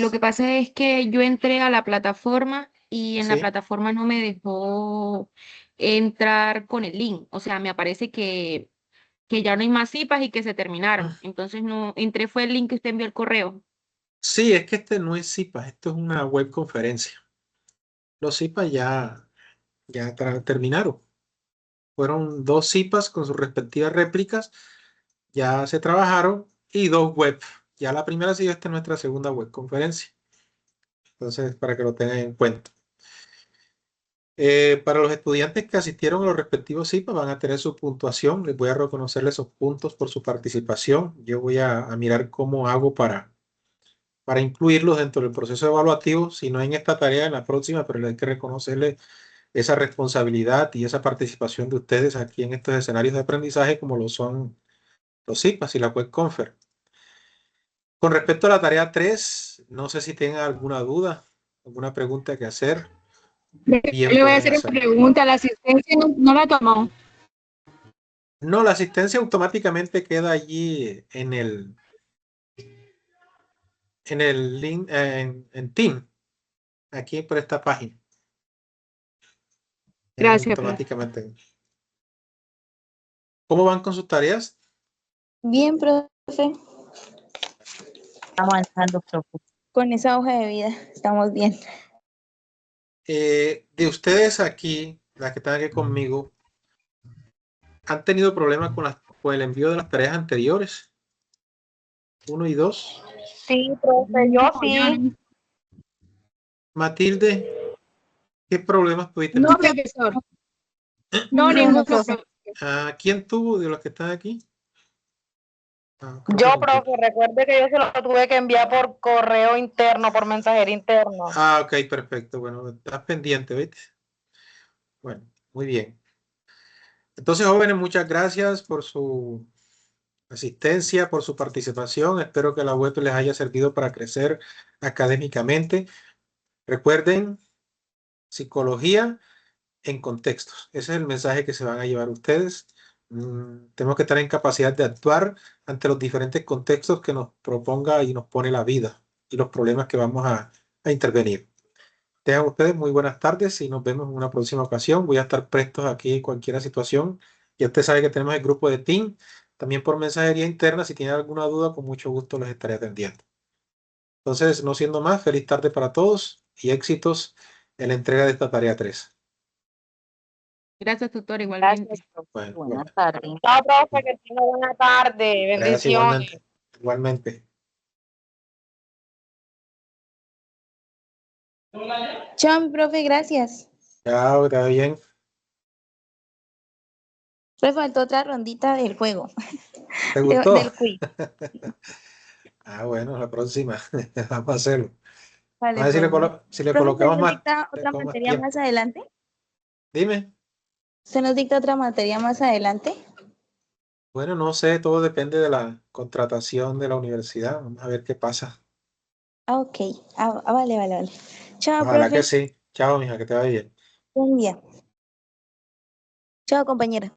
Lo que pasa es que yo entré a la plataforma y en la Sí. plataforma no me dejó entrar con el link. O sea, me aparece que que ya no hay más cipas y que se terminaron. Entonces no entré, fue el link que usted envió al correo. Sí, es que este no es CIPA, esto es una web conferencia. Los CIPA ya terminaron. Fueron 2 CIPAs con sus respectivas réplicas, ya se trabajaron, y 2 web. Ya la primera sí, esta es nuestra segunda web conferencia. Entonces, para que lo tengan en cuenta. Para los estudiantes que asistieron a los respectivos CIPA van a tener su puntuación. Les voy a reconocerles esos puntos por su participación. Yo voy a mirar cómo hago para incluirlos dentro del proceso evaluativo, si no en esta tarea, en la próxima, pero hay que reconocerle esa responsabilidad y esa participación de ustedes aquí en estos escenarios de aprendizaje, como lo son los CIPAs y la web confer. Con respecto a la tarea 3, no sé si tengan alguna duda, alguna pregunta que hacer. Yo le voy a hacer una pregunta, la asistencia no la tomó. No, la asistencia automáticamente queda allí en el link, en Team, aquí por esta página. Gracias, automáticamente. ¿Cómo van con sus tareas? Bien, profe. Avanzando, profe. Con esa hoja de vida estamos bien. De ustedes aquí, las que están aquí conmigo, ¿han tenido problemas con el envío de las tareas anteriores? 1 y 2. Sí, profe, yo sí. Matilde, ¿qué problemas tuviste? No, profesor. No, ninguno, profe. ¿Quién tuvo de los que están aquí? Yo, profe, recuerde que yo se lo tuve que enviar por correo interno, por mensajería interno. Ok, perfecto. Bueno, estás pendiente, ¿viste? Bueno, muy bien. Entonces, jóvenes, muchas gracias por su asistencia, por su participación. Espero que la web les haya servido para crecer académicamente. Recuerden, psicología en contextos. Ese es el mensaje que se van a llevar ustedes. Tenemos que estar en capacidad de actuar ante los diferentes contextos que nos proponga y nos pone la vida y los problemas que vamos a intervenir. Tengan ustedes muy buenas tardes y nos vemos en una próxima ocasión. Voy a estar prestos aquí en cualquier situación. Ya usted sabe que tenemos el grupo de Team, también por mensajería interna. Si tienen alguna duda, con mucho gusto les estaré atendiendo. Entonces, no siendo más, feliz tarde para todos y éxitos en la entrega de esta tarea 3. Gracias, tutor, igualmente. Gracias, buenas tardes. Chao, profe, que tenga buena tarde. Gracias, Bendiciones. igualmente. Chao, profe, gracias. Chao, está bien. Me faltó otra rondita del juego. ¿Te gustó? Del quiz. Bueno, la próxima. Vamos a hacerlo. Vale, A ver si le profe, colocamos ¿se nos más. dicta otra materia más adelante? Dime. ¿Se nos dicta otra materia más adelante? Bueno, no sé, todo depende de la contratación de la universidad. Vamos a ver qué pasa. Ok. Vale. Chao, Ojalá profe. que sí. Chao, mija, que te vaya bien. Buen día. Chao, compañera.